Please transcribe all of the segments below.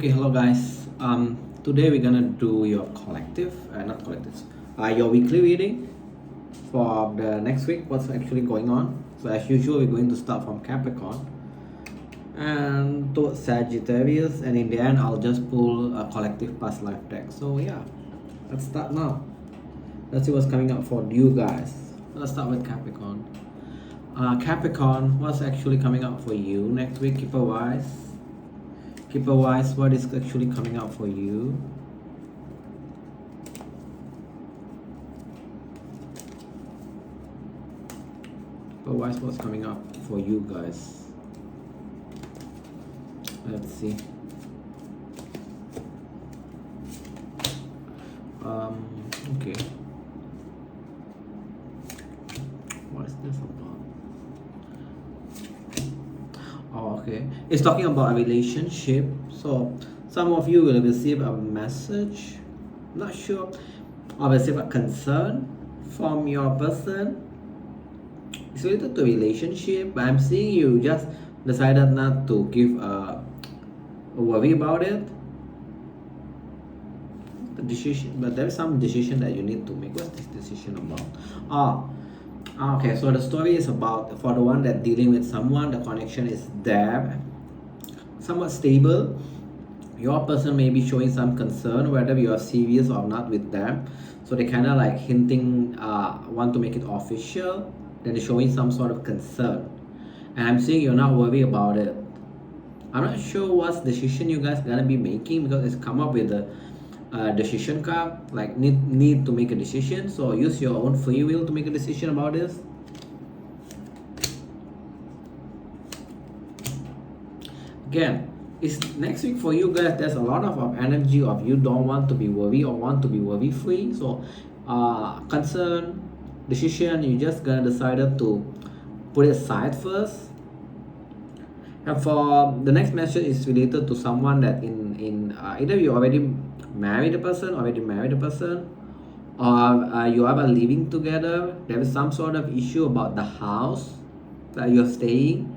Okay, hello guys. Today we're gonna do your collective, not collectives, your weekly reading for the next week. What's actually going on? So as usual, we're going to start from Capricorn and towards Sagittarius, and in the end, I'll just pull a collective past life deck. So yeah, let's start now. Let's see what's coming up for you guys. Let's start with Capricorn. Capricorn, what's actually coming up for you next week? Keep a wise. What is actually coming up for you? What's coming up for you guys? Let's see. Okay. What is this about? Oh, okay. It's talking about a relationship. So some of you will receive a message, not sure, or receive a concern from your person. It's related to relationship, but I'm seeing you just decided not to give a worry about it. The decision, but there's some decision that you need to make. What's this decision about? Okay, so the story is about, for the one that dealing with someone, the connection is there, somewhat stable. Your person may be showing some concern whether you are serious or not with them. So they kind of like hinting, want to make it official. Then they're showing some sort of concern. And I'm seeing you're not worried about it. I'm not sure what decision you guys gonna be making, because it's come up with a decision card, like need to make a decision. So use your own free will to make a decision about this. Again, it's next week for you guys. There's a lot of energy of you don't want to be worried or want to be worry free. So concern, decision, you just gonna decided to put it aside first. And for the next message is related to someone that in either you already married a person, or you are living together. There is some sort of issue about the house that you're staying.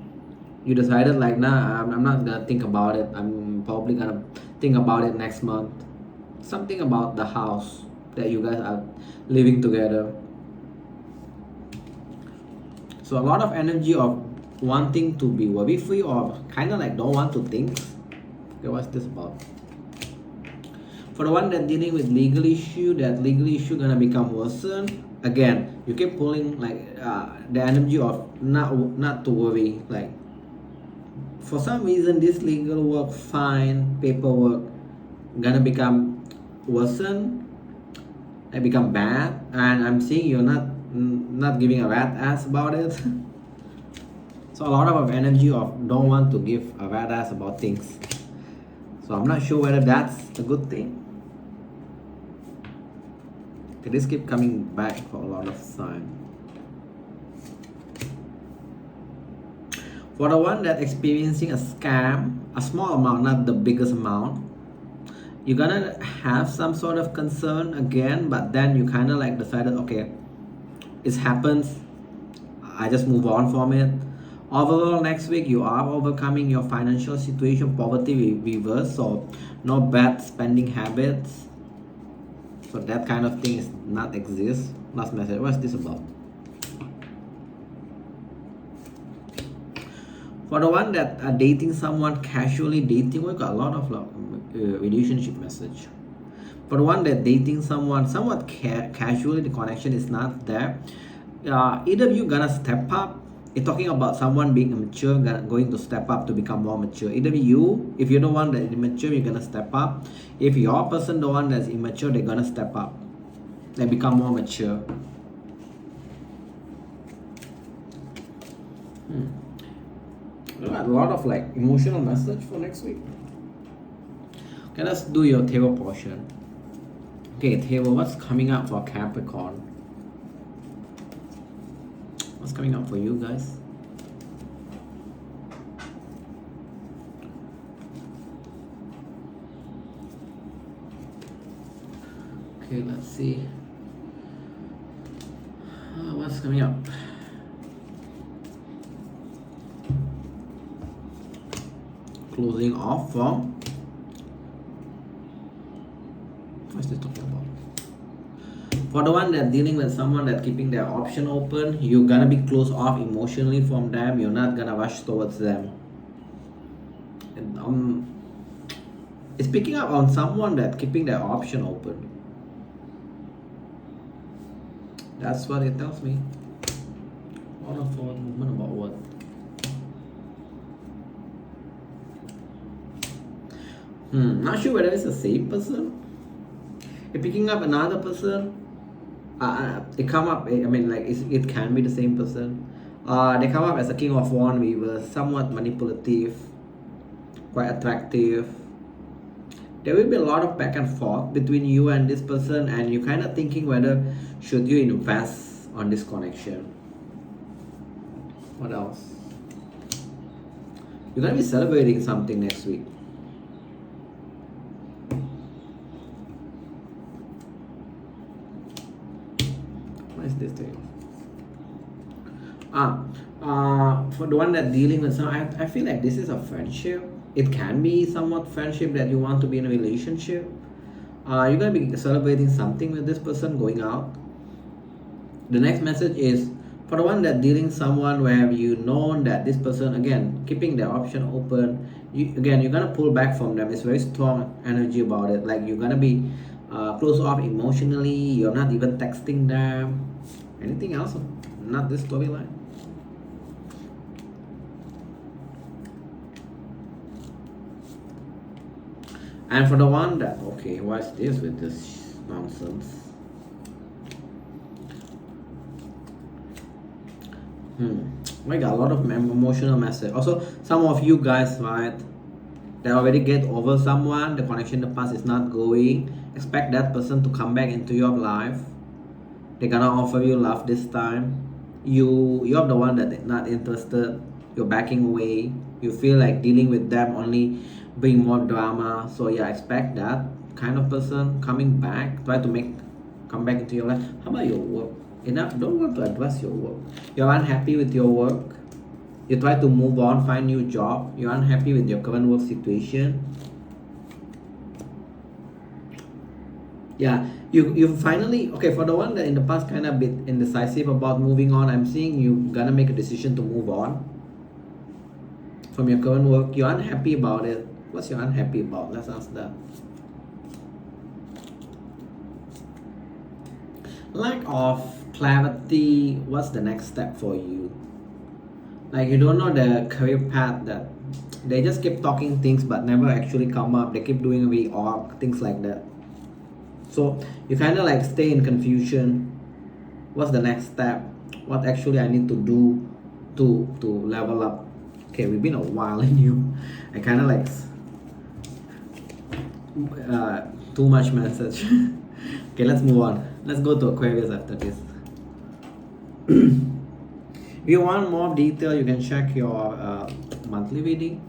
You decided like, nah, I'm not gonna think about it. I'm probably gonna think about it next month. Something about the house that you guys are living together. So a lot of energy of wanting to be worry free, or kind of like don't want to think. Okay, what's this about? For the one that dealing with legal issue, that legal issue gonna become worsen. Again, you keep pulling like the energy of not to worry. Like for some reason, this legal work, fine, paperwork, gonna become worsen. It become bad, and I'm seeing you're not giving a rat ass about it. So a lot of energy of don't want to give a rat ass about things. So I'm not sure whether that's a good thing. Okay, this keep coming back for a lot of time. For the one that experiencing a scam, a small amount, not the biggest amount, you're gonna have some sort of concern again, but then you kind of like decided, okay, it happens, I just move on from it. Overall, next week you are overcoming your financial situation, poverty reverse, so no bad spending habits. So that kind of thing is not exist. Last message, what's this about? For the one that are dating someone, casually dating, we got a lot of relationship message. For the one that dating someone somewhat casually, the connection is not there. Either you gonna step up. It's talking about someone being immature, going to step up to become more mature. Either you, if you're the one that is immature, you're gonna step up. If your person, the one that's immature, they're gonna step up. They become more mature. A lot of like emotional message for next week. Okay, let's do your tarot portion. Okay, tarot, what's coming up for Capricorn? What's coming up for you guys? Okay, let's see. What's coming up? Closing off from What's this talking about? For the one that dealing with someone that keeping their option open, you're gonna be closed off emotionally from them. You're not gonna rush towards them. And it's picking up on someone that keeping their option open. That's what it tells me. Lot of forward movement about what? Not sure whether it's the same person. You're picking up another person. They come up, I mean, like, it can be the same person. They come up as a King of Wands weaver, somewhat manipulative, quite attractive. There will be a lot of back and forth between you and this person, and you're kind of thinking whether should you invest on this connection. What else? You're going to be celebrating something next week. What is this thing? For the one that dealing with some, I feel like this is a friendship. It can be somewhat friendship that you want to be in a relationship. You're going to be celebrating something with this person, going out. The next message is for the one that dealing someone where you know that this person, again, keeping their option open. You're going to pull back from them. It's very strong energy about it. Like you're going to be closed off emotionally. You're not even texting them. Anything else? Not this storyline. And for the one that, okay, what's this with this nonsense? We got a lot of emotional message. Also, some of you guys, right, they already get over someone. The connection in the past is not going. Expect that person to come back into your life. They're gonna offer you love this time. You're the one that is not interested. You're backing away. You feel like dealing with them only bring more drama. So yeah, expect that kind of person coming back. Try to come back into your life. How about your work? Enough. Don't want to address your work. You're unhappy with your work. You try to move on, find new job. You're unhappy with your current work situation. Yeah, you finally, okay, for the one that in the past kind of bit indecisive about moving on, I'm seeing you gonna make a decision to move on from your current work. You're unhappy about it. What's you unhappy about? Let's ask that. Lack of clarity. What's the next step for you? Like you don't know the career path, that they just keep talking things but never actually come up. They keep doing reorg, things like that. So you kind of like stay in confusion. What's the next step? What actually I need to do to level up? Okay, we've been a while in you. I kind of like too much message. Okay, let's move on. Let's go to Aquarius after this. If you want more detail, you can check your monthly reading.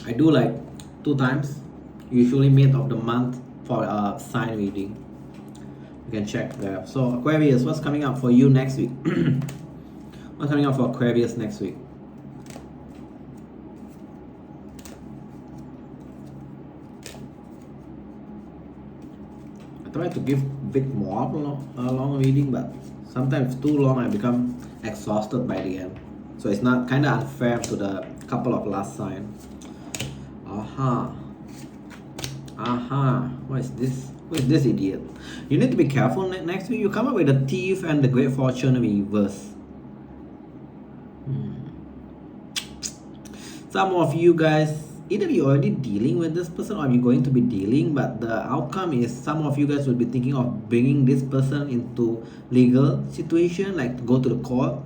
I do like 2 times, usually mid of the month, for a sign reading. You can check there. So Aquarius, what's coming up for you next week? What's coming up for Aquarius next week? I try to give a bit more long reading, but sometimes too long I become exhausted by the end. So it's not kind of unfair to the couple of last sign. What is this? Who is this idiot? You need to be careful next week. You come up with the Thief and the Great Fortune reverse. Some of you guys, either you're already dealing with this person or you're going to be dealing, but the outcome is some of you guys will be thinking of bringing this person into legal situation, like to go to the court.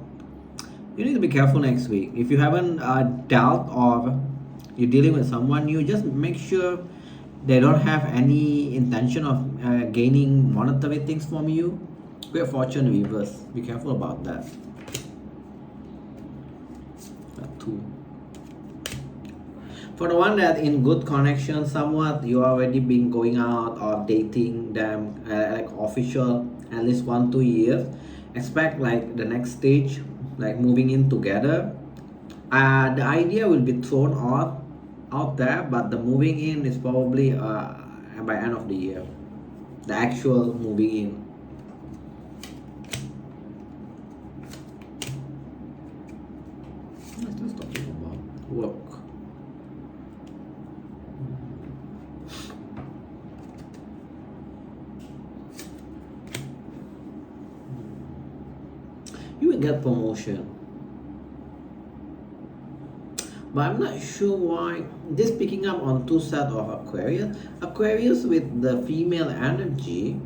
You need to be careful next week. If you haven't dealt or you're dealing with someone new, just make sure they don't have any intention of gaining monetary things from you. Great Fortune reverse. Be careful about that. That too. For the one that in good connection, somewhat you already been going out or dating them, like official, at least 1-2 years. Expect like the next stage, like moving in together. The idea will be thrown off out there, but the moving in is probably by end of the year. The actual moving in. Let's just talking about work. You will get promotion, but I'm not sure why this picking up on two sets of Aquarius with the female energy,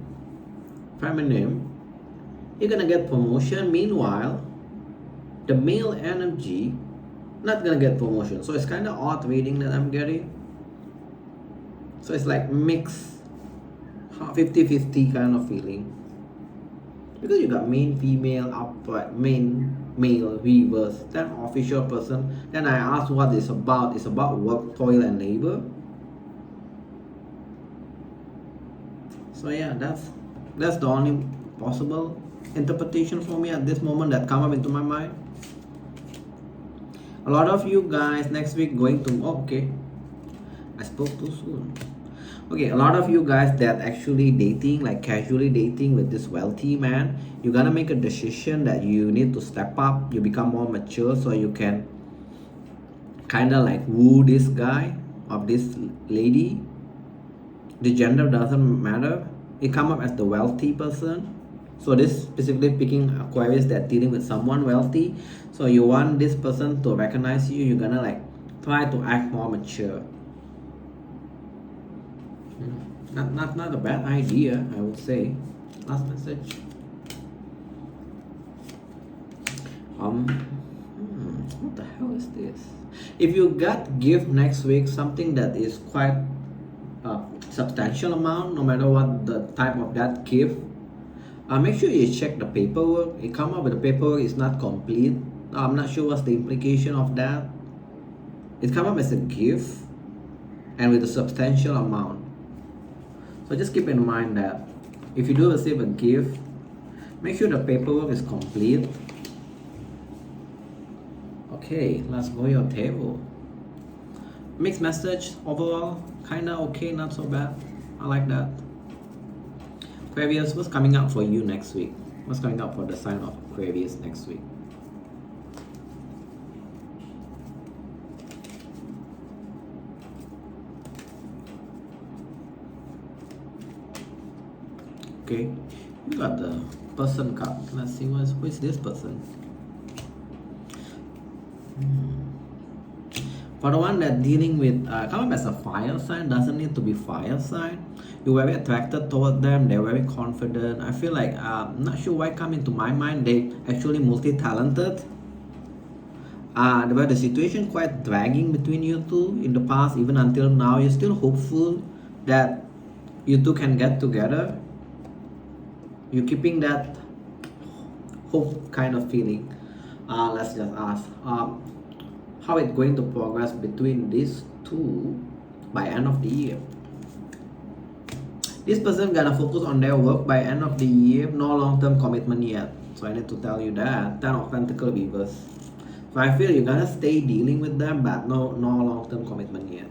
feminine, you're gonna get promotion. Meanwhile, the male energy not gonna get promotion. So it's kind of odd reading that I'm getting. So it's like mixed 50-50 kind of feeling, because you got main female, upright, main male, reverse, then official person. Then I asked what it's about. It's about work, toil, and labor. So yeah, that's the only possible interpretation for me at this moment that come up into my mind. A lot of you guys next week going to okay, I spoke too soon. Okay, a lot of you guys that actually dating, like casually dating with this wealthy man, you're gonna make a decision that you need to step up, you become more mature so you can kind of like woo this guy or this lady. The gender doesn't matter. It come up as the wealthy person. So this specifically picking Aquarius that dealing with someone wealthy. So you want this person to recognize you, you're gonna like try to act more mature. Not a bad idea, I would say. Last message. What the hell is this? If you got gift next week, something that is quite substantial amount, no matter what the type of that gift, make sure you check the paperwork. It come up with the paperwork is not complete. I'm not sure what's the implication of that. It come up as a gift and with a substantial amount. So just keep in mind that if you do receive a gift, make sure the paperwork is complete. Okay, let's go your table. Mixed message overall, kinda okay, not so bad. I like that. Aquarius, what's coming up for you next week? What's coming up for the sign of Aquarius next week? Okay, you got the person card. Let's see who is this person. For the one that dealing with come up as a fire sign, doesn't need to be fire sign. You're very attracted toward them. They're very confident. I feel like I'm not sure why come into my mind. They actually multi-talented. But the situation quite dragging between you two in the past, even until now. You're still hopeful that you two can get together. You're keeping that hope kind of feeling. Let's just ask how it's going to progress between these two by end of the year. This person gonna focus on their work by end of the year. No long-term commitment yet. So I need to tell you that. 10 of Pentacles reverse. So I feel you're gonna stay dealing with them, but no long-term commitment yet.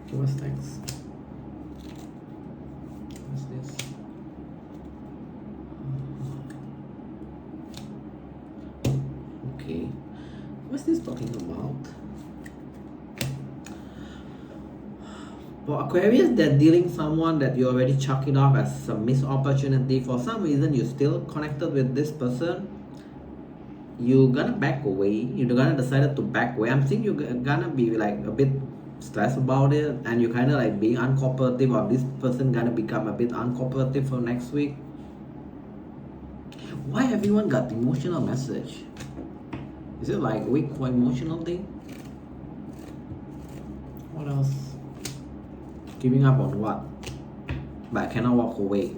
Okay, what's next? What's this? Okay. What's this talking about? For Aquarius, they're dealing someone that you already chalk it off as a missed opportunity. For some reason, you're still connected with this person. You're gonna back away. You're gonna decide to back away. I'm seeing you're gonna be like a bit stressed about it, and you're kind of like being uncooperative, or this person gonna become a bit uncooperative for next week. Why everyone got emotional message? Is it like weak for emotional thing? What else? Giving up on what? But I cannot walk away.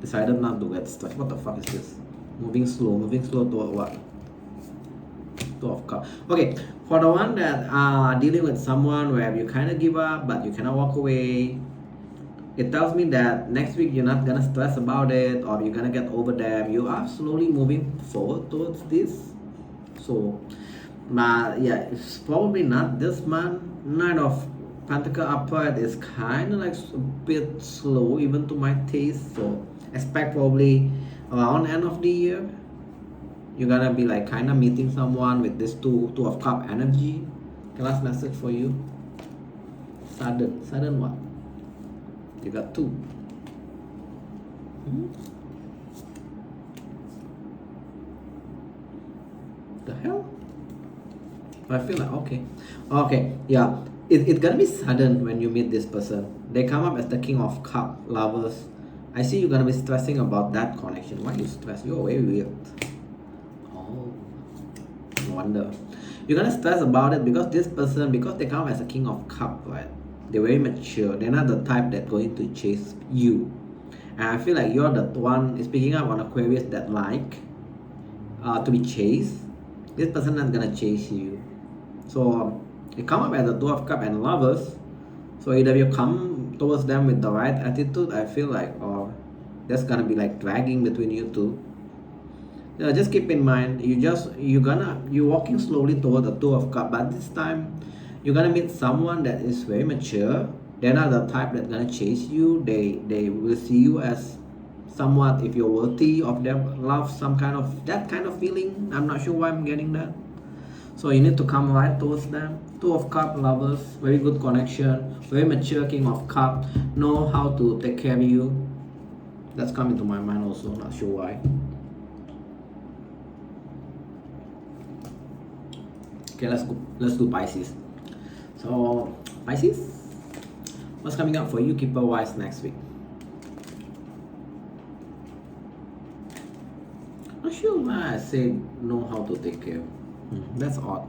Decided not to get stuck. What the fuck is this? Moving slow toward what? Two of Cups. Okay, for the one that are dealing with someone where you kind of give up, but you cannot walk away, it tells me that next week you're not gonna stress about it, or you're gonna get over them. You are slowly moving forward towards this. So But yeah, it's probably not this month. Knight of Pentacle upright is kind of like a bit slow, even to my taste. So expect probably around end of the year, you're gonna be like kind of meeting someone with this two of cup energy. Okay, last message for you. Sudden what? You got two. The hell? I feel like okay, yeah. It's gonna be sudden when you meet this person. They come up as the King of Cup, lovers. I see you're gonna be stressing about that connection. Why you stress? You're very weird. Oh, no wonder. You're gonna stress about it because this person, because they come up as a King of Cup, right? They're very mature. They're not the type that's going to chase you. And I feel like you're the one is picking up on Aquarius that like to be chased. This person not gonna chase you. So you come up as a Two of Cups and lovers. So either you come towards them with the right attitude, I feel like, or there's gonna be like dragging between you two. Just keep in mind, you're walking slowly toward the Two of Cups, but this time you're gonna meet someone that is very mature. They're not the type that's gonna chase you. They will see you as somewhat, if you're worthy of their love, some kind of that kind of feeling. I'm not sure why I'm getting that. So you need to come right towards them. Two of Cups lovers, very good connection, very mature King of Cups, know how to take care of you. That's coming to my mind also, not sure why. Okay, let's do Pisces. So Pisces, what's coming up for you keeper wise next week? Not sure why I say know how to take care. That's odd.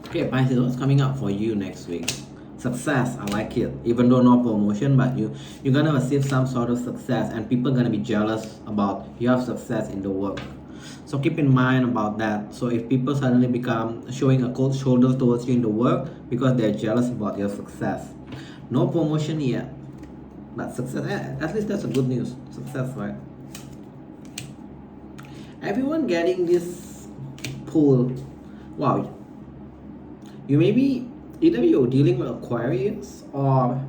Okay, Pisces, what's coming up for you next week? Success, I like it. Even though no promotion, but you're gonna receive some sort of success, and people gonna be jealous about your success in the work. So keep in mind about that. So if people suddenly become showing a cold shoulder towards you in the work because they're jealous about your success. No promotion yet, but success, at least that's a good news. Success, right? Everyone getting this pull. Wow. You maybe either you're dealing with Aquarius or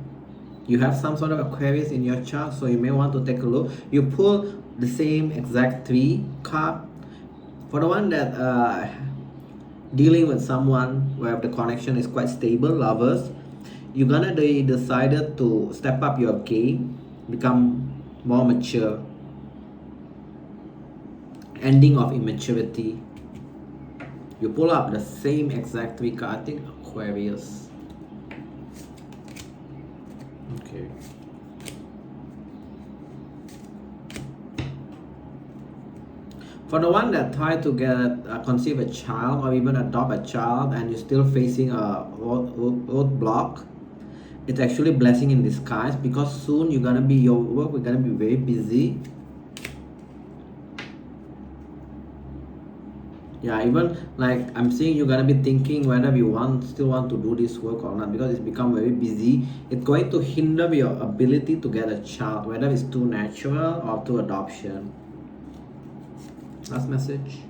you have some sort of Aquarius in your chart, so you may want to take a look. You pull the same exact 3 card. For the one that dealing with someone where the connection is quite stable, lovers, you're gonna be decided to step up your game, become more mature. Ending of immaturity. You pull up the same exact 3 card. I think Aquarius. Okay. For the one that try to conceive a child or even adopt a child and you're still facing a roadblock, it's actually a blessing in disguise because soon your work is gonna be very busy. Yeah, even like I'm seeing you're gonna be thinking whether you still want to do this work or not because it's become very busy. It's going to hinder your ability to get a child, whether it's through natural or through adoption. Last message.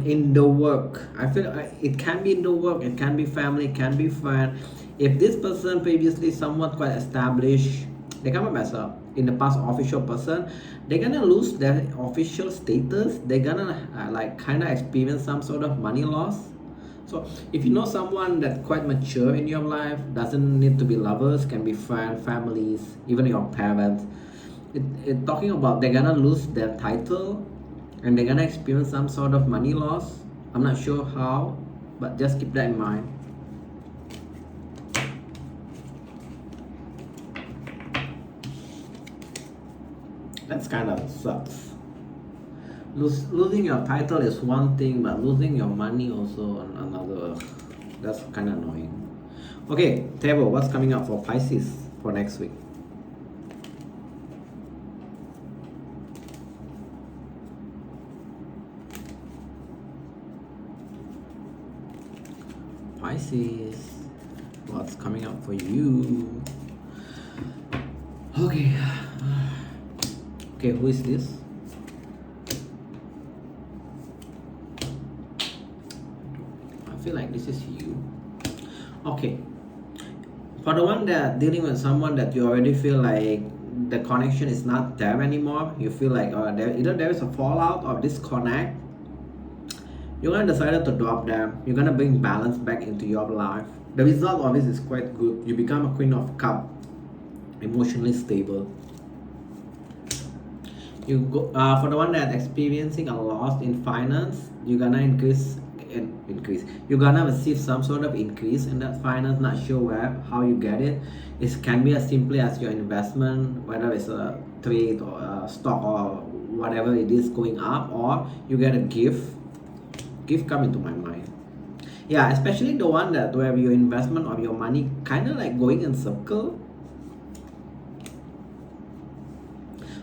In the work, I feel it can be in the work, it can be family, it can be friend. If this person previously somewhat quite established, they come up as in the past official person, they're gonna lose their official status. They're gonna like kind of experience some sort of money loss. So if you know someone that's quite mature in your life, doesn't need to be lovers, can be friends, families, even your parents. It talking about they're gonna lose their title and they're gonna experience some sort of money loss. I'm not sure how, but just keep that in mind. That's kind of sucks. Losing your title is one thing, but losing your money also another. That's kind of annoying. Okay, Table, what's coming up for Pisces for next week? Pisces. What's coming up for you? Okay. Okay, who is this? I feel like this is you. Okay. For the one that dealing with someone that you already feel like the connection is not there anymore, you feel like either there is a fallout or disconnect, you're gonna decide to drop them. You're gonna bring balance back into your life. The result of this is quite good. You become a Queen of Cups, emotionally stable. You go for the one that experiencing a loss in finance, you're gonna increase. You're gonna receive some sort of increase in that finance. Not sure where, how you get it. It can be as simply as your investment, whether it's a trade or a stock or whatever it is going up, or you get a gift come into my mind. Yeah, especially the one that where your investment of your money kind of like going in circle.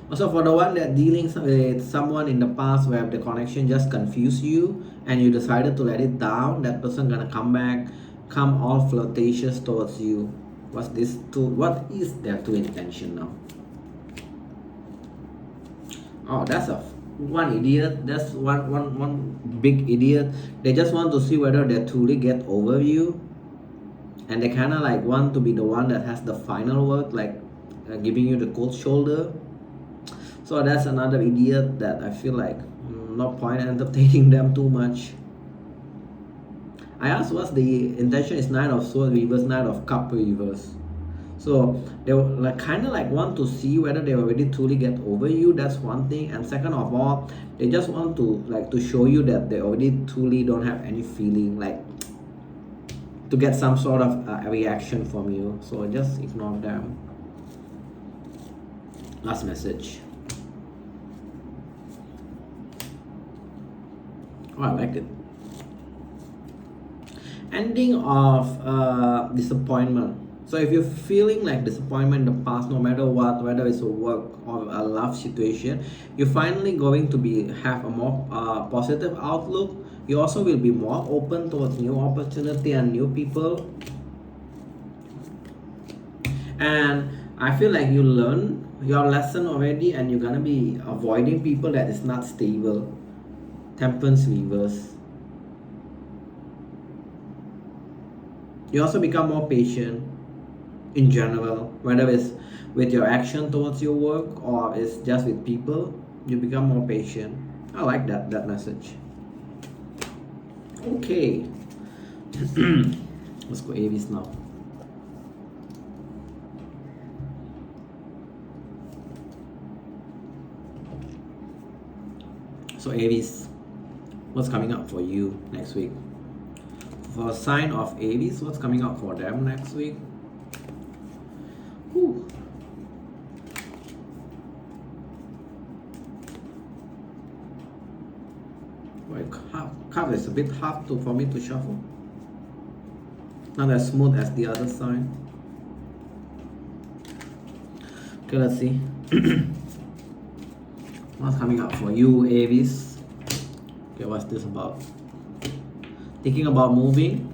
Also, for the one that dealing with someone in the past where the connection just confused you and you decided to let it down, that person gonna come back, come all flirtatious towards you. What is their true intention now? Oh, that's one idiot. That's one big idiot. They just want to see whether they truly get over you, and they kind of like want to be the one that has the final word, like giving you the cold shoulder. So that's another idiot that I feel like no point entertaining them too much. I asked what's the intention is Nine of Swords reverse, Knight of Cup reverse. So they like kind of like want to see whether they already truly get over you. That's one thing. And second of all, they just want to like to show you that they already truly don't have any feeling, like to get some sort of reaction from you. So just ignore them. Last message. Oh, I liked it. Ending of disappointment. So if you're feeling like disappointment in the past, no matter what, whether it's a work or a love situation, you're finally going to have a more positive outlook. You also will be more open towards new opportunity and new people. And I feel like you learn your lesson already, and you're gonna be avoiding people that is not stable. Temperance reverse. You also become more patient in general, whether it's with your action towards your work or it's just with people. You become more patient. I like that message. Okay. Let's go Aries now. So Aries, what's coming up for you next week? For a sign of Aries, what's coming up for them next week? Whew. Card is a bit hard for me to shuffle. Not as smooth as the other side. Okay, let's see. What's coming up for you, Aries? Okay, what's this about? Thinking about moving,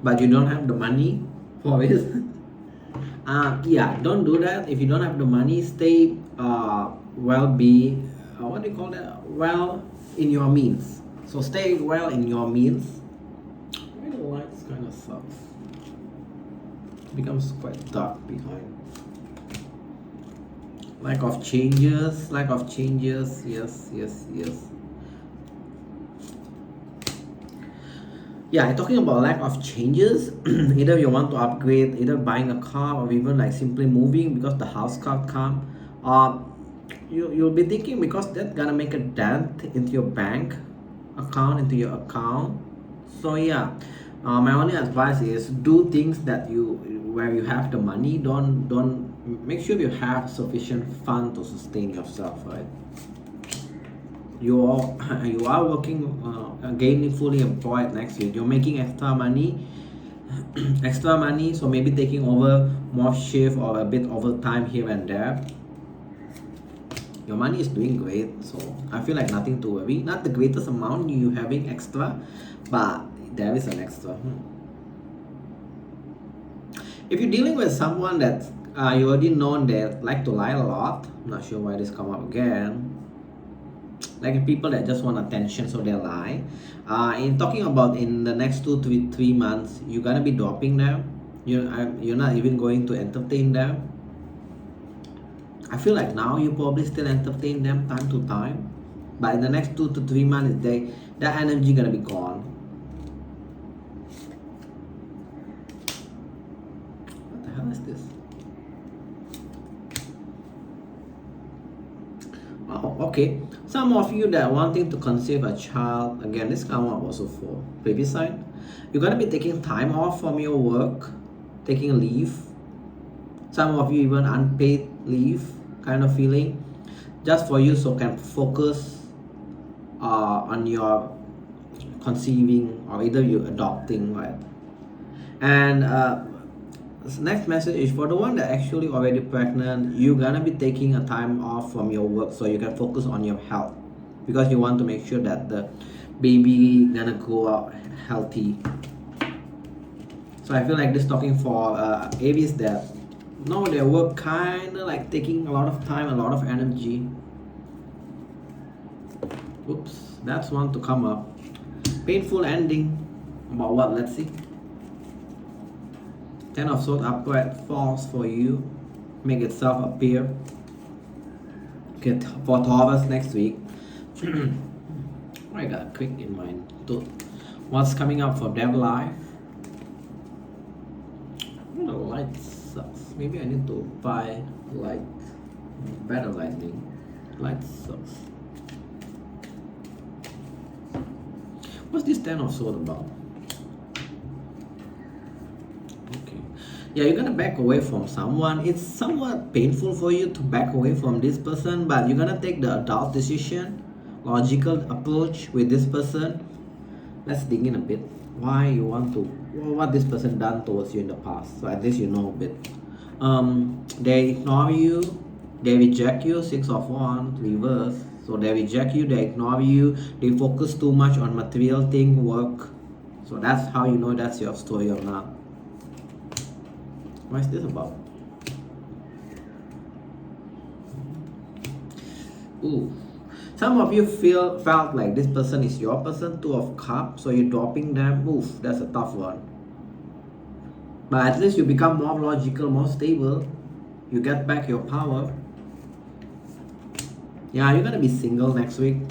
but you don't have the money for it. Yeah, don't do that. If you don't have the money, stay well in your means. So stay well in your means. The lights kind of sucks. It becomes quite dark behind. Lack of changes. Yes. Yeah, talking about lack of changes. Either you want to upgrade, either buying a car, or even like simply moving because the house card come. You'll be thinking because that's gonna make a dent into your bank account, into your account. So yeah, my only advice is do things that where you have the money. Don't make sure you have sufficient fund to sustain yourself, right? You are working gainfully employed next week. You're making extra money, so maybe taking over more shift or a bit overtime here and there. Your money is doing great, so I feel like nothing to worry. Not the greatest amount you having extra, but there is an extra. If you're dealing with someone that you already know they like to lie a lot, I'm not sure why this come up again. Like people that just want attention, so they lie. In talking about in the next 2 to 3 months, you're gonna be dropping them. You're not even going to entertain them. I feel like now you probably still entertain them time to time, but in the next 2 to 3 months, that energy gonna be gone. What the hell is this? Oh, okay. Some of you that are wanting to conceive a child, again, this come up also for previous sign. You're gonna be taking time off from your work, taking a leave. Some of you even unpaid leave kind of feeling, just for you so can focus on your conceiving or either you adopting, right? And next message is for the one that actually already pregnant, you're gonna be taking a time off from your work so you can focus on your health, because you want to make sure that the baby gonna grow up healthy. So I feel like this talking for Aries that no, their work kind of like taking a lot of time, a lot of energy. Oops, that's one to come up. Painful ending. About what? Let's see. 10 of Swords upright falls for you. Make itself appear. Okay, for Taurus next week. I got quick in mind. What's coming up for their life? The light sucks. Maybe I need to buy light. Better lightning. Light sucks. What's this 10 of Swords about? Okay. Yeah, you're gonna back away from someone. It's somewhat painful for you to back away from this person, but you're gonna take the adult decision, logical approach with this person. Let's dig in a bit. Why you want to, what this person done towards you in the past, so at least you know a bit. They ignore you, they reject you. 6 of Wands reverse. So they reject you, they ignore you, they focus too much on material thing, work. So that's how you know that's your story or not. What is this about? Ooh. Some of you felt like this person is your person. 2 of Cups, so you're dropping them. Oof, that's a tough one. But at least you become more logical, more stable. You get back your power. Yeah, you're gonna be single next week.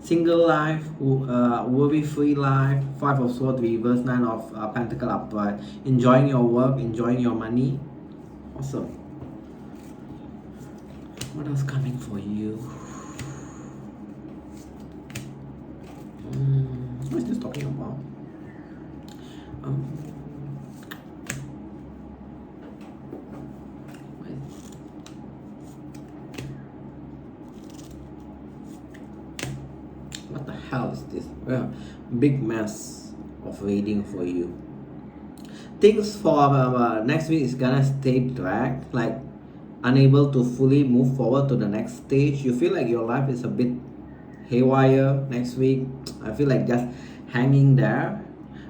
Single life, worry-free life. 5 of Swords reverse, 9 of Pentacle upright. Enjoying your work, enjoying your money. Awesome. What else coming for you? What is this talking about? What the hell is this? Well, big mess of reading for you. Things for next week is gonna stay dragged, like unable to fully move forward to the next stage. You feel like your life is a bit haywire next week. I feel like just hanging there.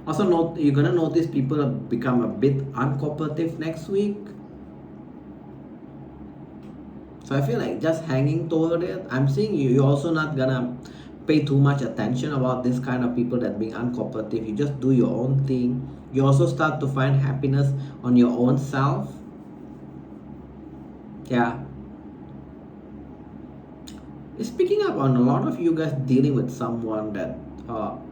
Also, you're gonna notice people become a bit uncooperative next week. So I feel like just hanging toward it. I'm seeing you're also not gonna pay too much attention about this kind of people that being uncooperative. You just do your own thing. You also start to find happiness on your own self. Yeah. It's picking up on a lot of you guys dealing with someone that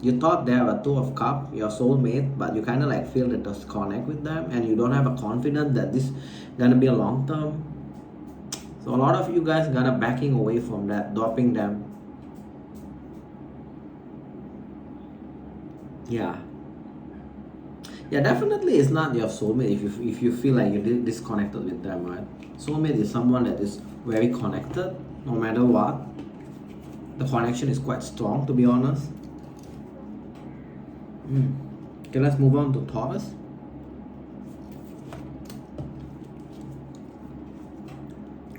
you thought they have a 2 of Cups, your soulmate, but you kind of like feel the disconnect with them and you don't have a confidence that this is gonna be a long term. So a lot of you guys gonna backing away from that, dropping them. Yeah, definitely it's not your soulmate if you feel like you're disconnected with them, right? Soulmate is someone that is very connected no matter what. The connection is quite strong, to be honest. Okay, let's move on to Taurus.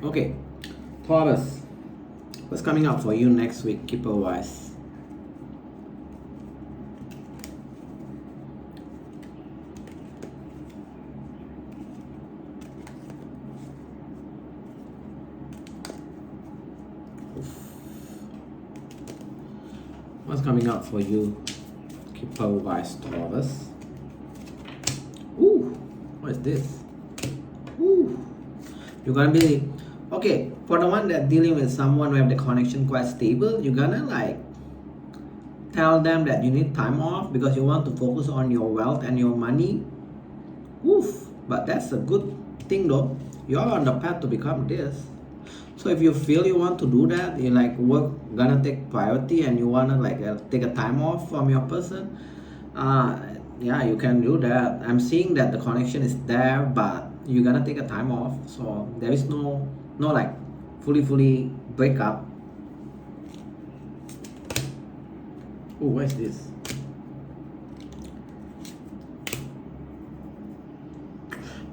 Okay, Taurus, what's coming up for you next week, keeper wise? What's coming up for you? Keeper wise Taurus. Ooh, what is this? Ooh, you're gonna be okay. For the one that dealing with someone where the connection quite stable, you're gonna like tell them that you need time off because you want to focus on your wealth and your money. Oof, but that's a good thing though. You're on the path to become this. So if you feel you want to do that, you like work gonna take priority and you wanna like take a time off from your person, yeah, you can do that. I'm seeing that the connection is there, but you're gonna take a time off. So there is no like fully break up. Oh, what is this?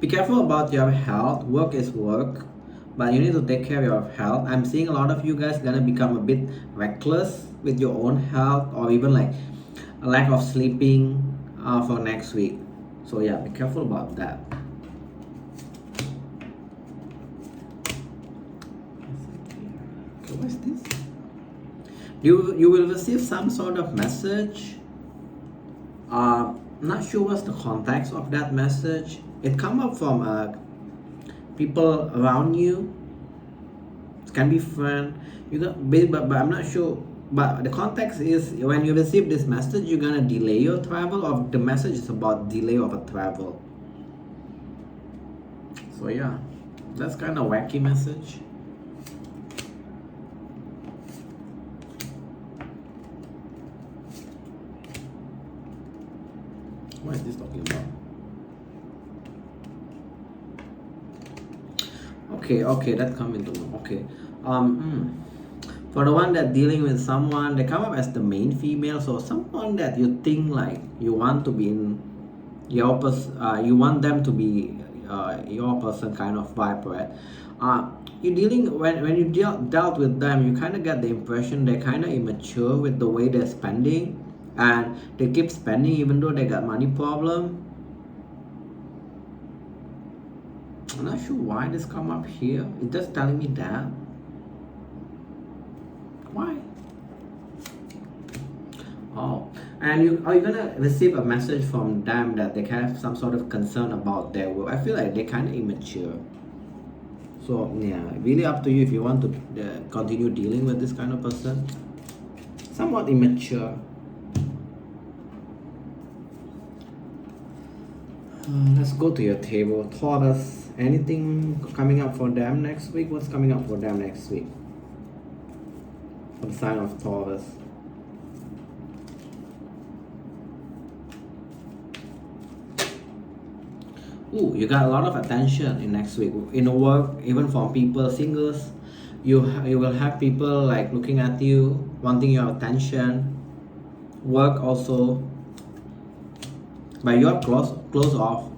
Be careful about your health. Work is work, but you need to take care of your health. I'm seeing a lot of you guys gonna become a bit reckless with your own health, or even like a lack of sleeping for next week. So yeah, be careful about that. Okay, what's this? You will receive some sort of message. Not sure what's the context of that message. It come up from people around you. It can be friend. But I'm not sure. But the context is when you receive this message, you're gonna delay your travel, or the message is about delay of a travel. So yeah, that's kind of wacky message. What is this talking about? Okay, that come into okay. For the one that dealing with someone, they come up as the main female, so someone that you think like you want to be in your you want them to be your person kind of vibe, right? You dealing when you dealt with them, you kind of get the impression they're kind of immature with the way they're spending, and they keep spending even though they got money problem. I'm not sure why this come up here. It's just telling me that. Why? Oh, and you're gonna receive a message from them that they have some sort of concern about their work. I feel like they're kind of immature. So yeah, really up to you if you want to continue dealing with this kind of person. Somewhat immature. Let's go to your table. Taurus. Anything coming up for them next week? What's coming up for them next week? For the sign of Taurus. Ooh, you got a lot of attention in next week. In work, even from people, singles, you will have people like looking at you, wanting your attention. Work also. But you're close off.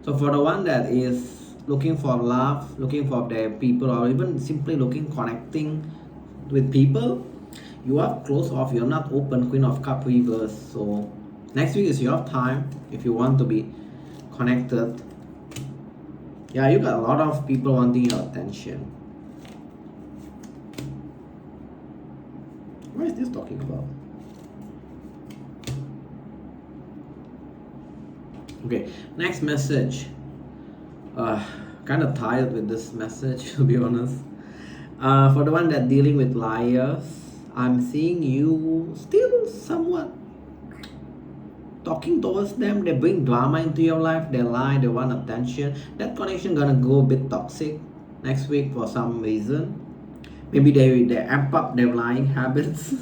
So for the one that is looking for love, looking for their people, or even simply connecting with people, you are close off. You're not open. Queen of Cup reverse. So next week is your time if you want to be connected. Yeah, you got a lot of people wanting your attention. What is this talking about? Okay, next message. Kind of tired with this message, to be honest. For the one that dealing with liars, I'm seeing you still somewhat talking towards them. They bring drama into your life. They lie. They want attention. That connection gonna go a bit toxic next week for some reason. Maybe they amp up their lying habits.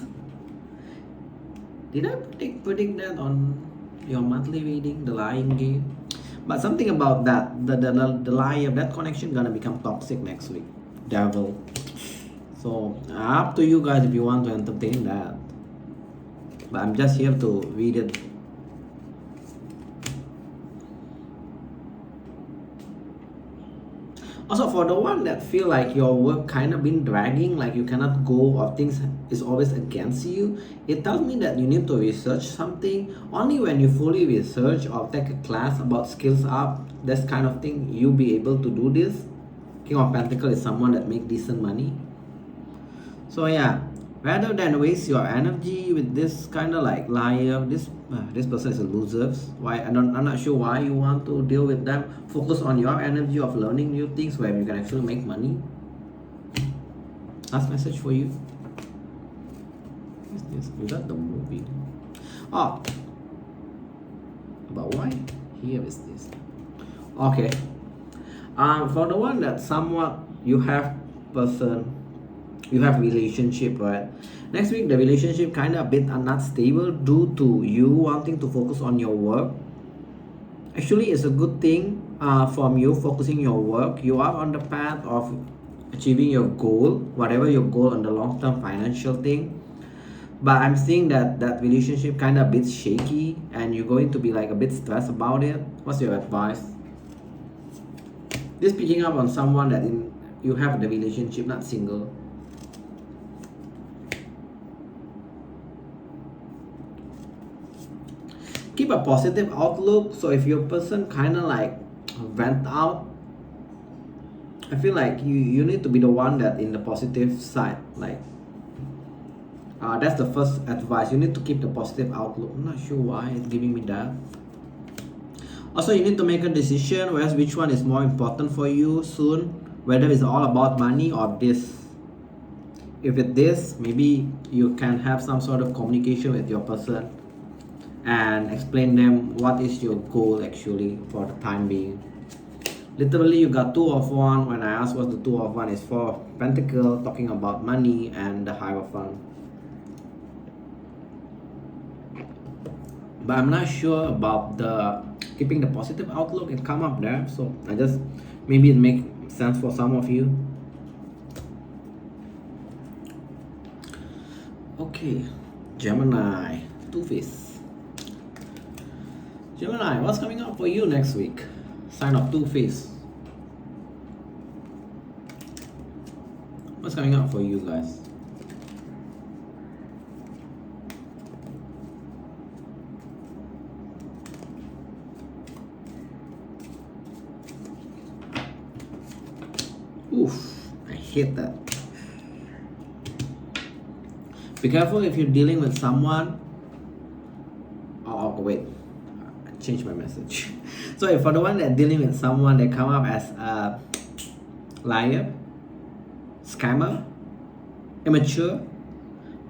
Did I predict that on your monthly reading, the lying game? But something about that, the lie of that connection gonna become toxic next week. Devil. So up to you guys if you want to entertain that. But I'm just here to read it. Also, for the one that feel like your work kind of been dragging, like you cannot go or things is always against you, it tells me that you need to research something. Only when you fully research or take a class about skills up, this kind of thing, you'll be able to do this. King of Pentacles is someone that make decent money. So yeah, Rather than waste your energy with this kind of like liar, this person is a loser. Why? I'm not sure why you want to deal with them. Focus on your energy of learning new things where you can actually make money. Last message for you. What is this? You got the movie. Oh, but why? Here is this. Okay. For the one that somewhat you have person, you have relationship, right? Next week the relationship kind of a bit not stable due to you wanting to focus on your work. Actually, it's a good thing from you focusing your work. You are on the path of achieving your goal, whatever your goal on the long term financial thing. But I'm seeing that relationship kind of a bit shaky and you're going to be like a bit stressed about it. What's your advice? This picking up on someone that you have the relationship, not single. Keep a positive outlook. So if your person kind of like went out, I feel like you need to be the one that in the positive side. Like that's the first advice. You need to keep the positive outlook. I'm not sure why it's giving me that. Also, you need to make a decision which one is more important for you soon, whether it's all about money or this. If it's this, maybe you can have some sort of communication with your person and explain them what is your goal actually for the time being. Literally, you got two of one. When I asked what the two of one is for, Pentacle talking about money and the Hierophant. But I'm not sure about the keeping the positive outlook. It come up there, so I just maybe it makes sense for some of you. Okay, Gemini, Two-Face. Gemini, what's coming up for you next week? Sign of Two-Face. What's coming up for you guys? Oof, I hate that. Be careful if you're dealing with someone. Oh, wait. I changed my message. So if for the one that dealing with someone, they come up as a liar, scammer, immature,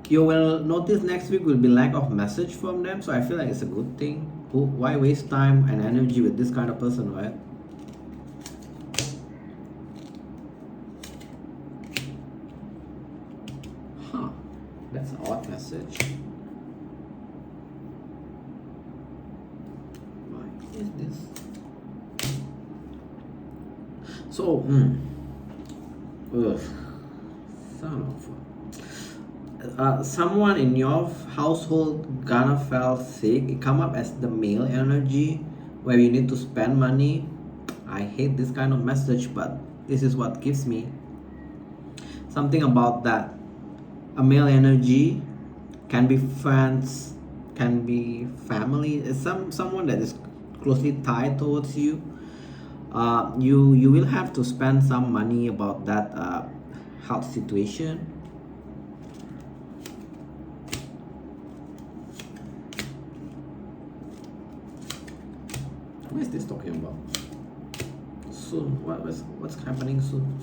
you will notice next week will be lack of message from them. So I feel like it's a good thing. Why waste time and energy with this kind of person, right? Huh, that's an odd message. Why is this? So, someone in your household gonna fell sick. It come up as the male energy where you need to spend money. I hate this kind of message, but this is what gives me something about that. A male energy can be friends, can be family. It's someone that is closely tied towards you. You will have to spend some money about that health situation. What is this talking about? Soon. What's happening soon?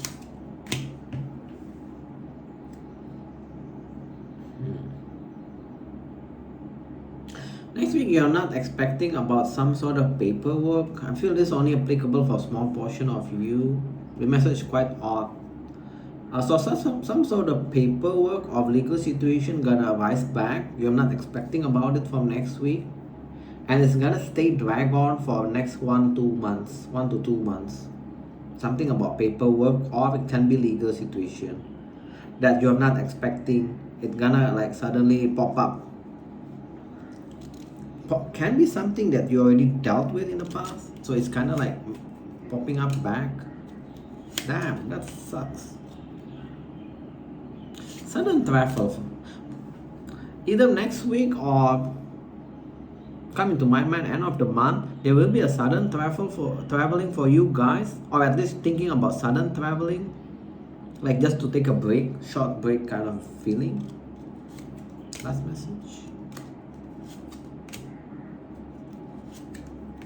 Next week, you're not expecting about some sort of paperwork. I feel this is only applicable for a small portion of you. The message is quite odd. So some sort of paperwork of legal situation gonna arise back. You're not expecting about it from next week. And it's gonna stay drag on for next 1 to 2 months. Something about paperwork, or it can be legal situation that you're not expecting. It's gonna like suddenly pop up. Can be something that you already dealt with in the past, so it's kind of like popping up back. Damn, that sucks. Sudden travel, either next week or coming to my mind end of the month, there will be a sudden traveling for you guys, or at least thinking about sudden traveling, like just to take a break, short break kind of feeling. Last message.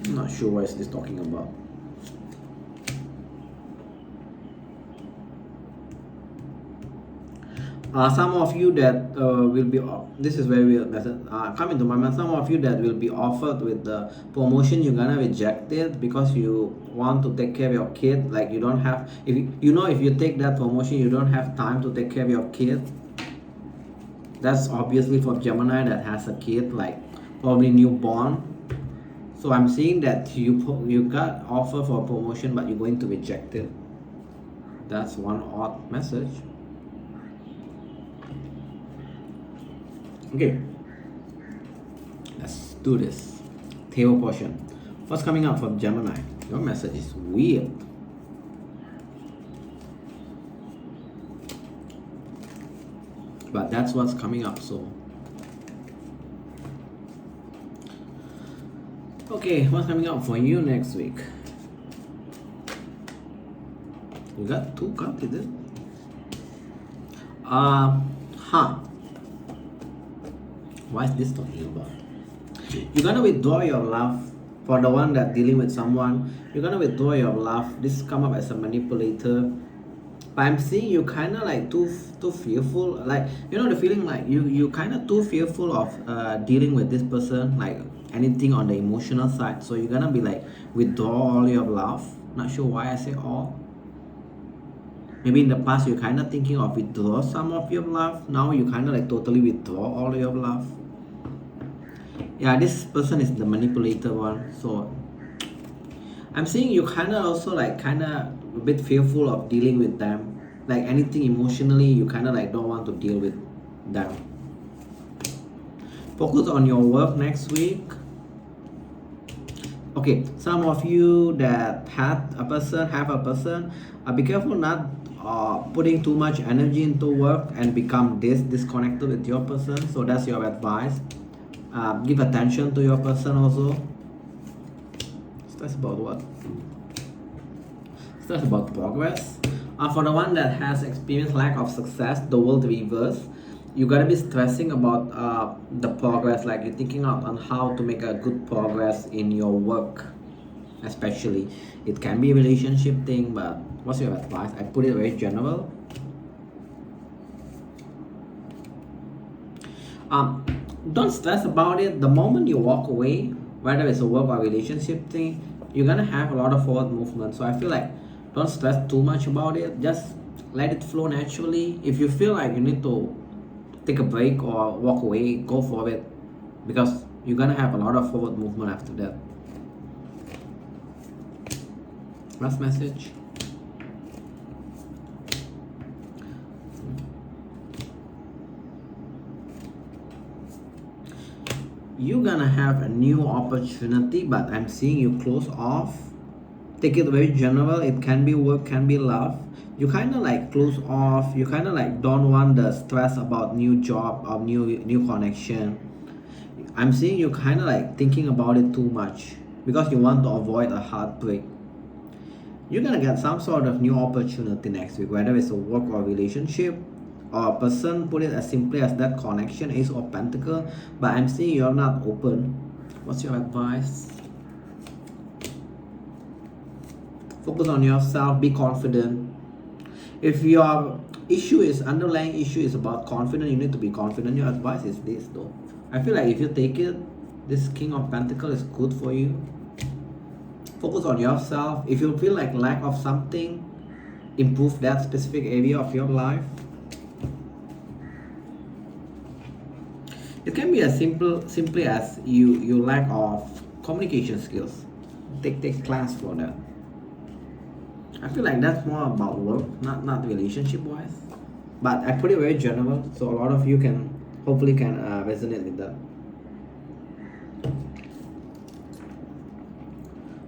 I'm not sure what is this talking about. Some of you that will be, this is very weird message, coming to my mind, some of you that will be offered with the promotion, you're gonna reject it because you want to take care of your kid. Like you don't have, if if you take that promotion, you don't have time to take care of your kid. That's obviously for Gemini that has a kid, like probably newborn. So I'm seeing that you got offer for a promotion, but you're going to reject it. That's one odd message. Okay, let's do this. Tarot portion. What's coming up from Gemini? Your message is weird. But that's what's coming up, so. Okay, what's coming up for you next week? You got 2 cards, is it? What is this talking about? You're gonna withdraw your love. For the one that dealing with someone, you're gonna withdraw your love. This come up as a manipulator. But I'm seeing you kind of like too fearful. Like, the feeling like you kind of too fearful of dealing with this person, like anything on the emotional side. So you're gonna be like withdraw all your love. Not sure why I say all. Maybe in the past you're kind of thinking of withdraw some of your love. Now you kind of like totally withdraw all your love. Yeah, this person is the manipulator one. So I'm seeing you kind of also like a bit fearful of dealing with them. Like anything emotionally, you kind of like don't want to deal with them. Focus on your work next week. Okay, some of you that have a person, be careful not putting too much energy into work and become disconnected with your person. So that's your advice. Give attention to your person also. Stress about what? Stress about progress. For the one that has experienced lack of success, the world reverse, you gotta be stressing about the progress. Like you're thinking out on how to make a good progress in your work. Especially, it can be a relationship thing, but what's your advice? I put it very general. Don't stress about it. The moment you walk away, whether it's a work or relationship thing, you're gonna have a lot of forward movement. So I feel like don't stress too much about it. Just let it flow naturally. If you feel like you need to take a break or walk away, go for it, because you're gonna have a lot of forward movement after that. Last message. You're gonna have a new opportunity, but I'm seeing you close off. Take it very general. It can be work, can be love. You kind of like close off. You kind of like don't want the stress about new job or new connection. I'm seeing you kind of like thinking about it too much because you want to avoid a heartbreak. You're gonna get some sort of new opportunity next week, whether it's a work or relationship or a person. Put it as simply as that connection, Ace of Pentacles. But I'm seeing you're not open. What's your advice? Focus on yourself. Be confident. If your underlying issue is about confidence, you need to be confident. Your advice is this though. I feel like if you take it, this King of Pentacles is good for you. Focus on yourself. If you feel like lack of something, improve that specific area of your life. It can be as simply as you lack of communication skills. Take class for that. I feel like that's more about work, not relationship wise. But I put it very general, so a lot of you can hopefully resonate with that.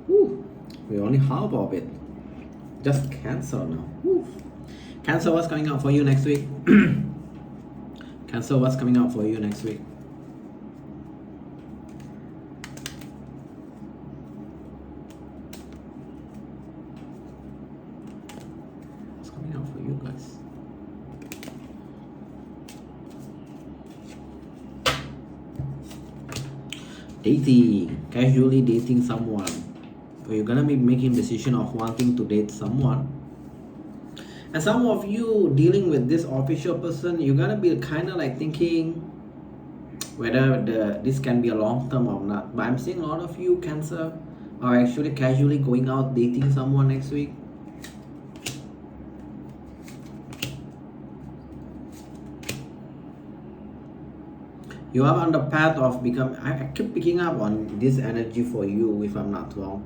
Whew, we're only half of it. Just Cancer now. Whew. Cancer, what's coming up for you next week? Cancer, what's coming up for you next week? What's coming up for you guys? dating, casually dating someone, or you're gonna be making decision of wanting to date someone. And some of you dealing with this official person, you're gonna be kind of like thinking whether this can be a long term or not. But I'm seeing a lot of you, Cancer, are actually casually going out dating someone next week. You are on the path of becoming, I keep picking up on this energy for you if I'm not wrong.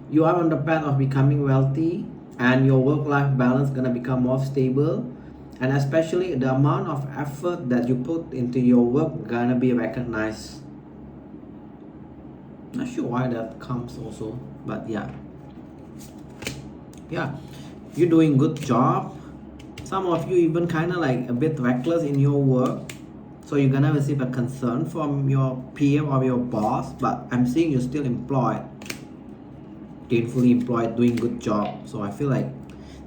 You are on the path of becoming wealthy, and your work-life balance gonna become more stable, and especially the amount of effort that you put into your work gonna be recognized. Not sure why that comes also, but yeah, you're doing good job. Some of you even kind of like a bit reckless in your work, so you're gonna receive a concern from your peer or your boss, but I'm seeing you're still employed, gainfully employed, doing good job. So I feel like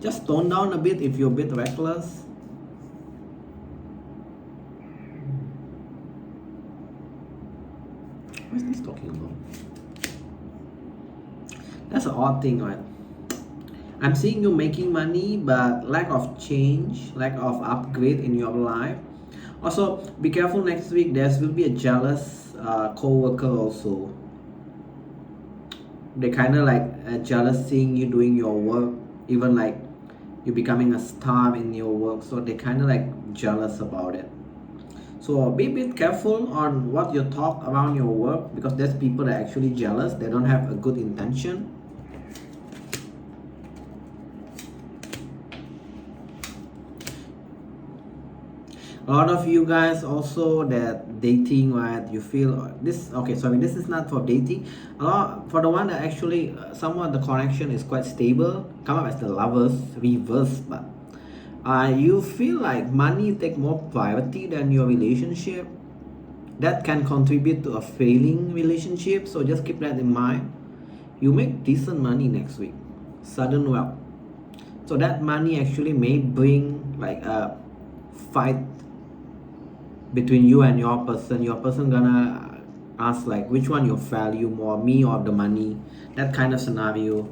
just tone down a bit if you're a bit reckless. What is this talking about? That's an odd thing, right? I'm seeing you making money, but lack of change, lack of upgrade in your life. Also, be careful next week. There will be a jealous co-worker also. They kind of like jealous seeing you doing your work, even like you becoming a star in your work. So they kind of like jealous about it. So be a bit careful on what you talk around your work, because there's people that are actually jealous. They don't have a good intention. A lot of you guys also that dating, right? You feel this, okay, sorry, this is not for dating. A lot for the one that actually somewhat the connection is quite stable, come up as the Lovers reverse, but you feel like money take more priority than your relationship. That can contribute to a failing relationship, so just keep that in mind. You make decent money next week, sudden wealth, so that money actually may bring like a fight between you and your person gonna ask like which one you value more, me or the money, that kind of scenario.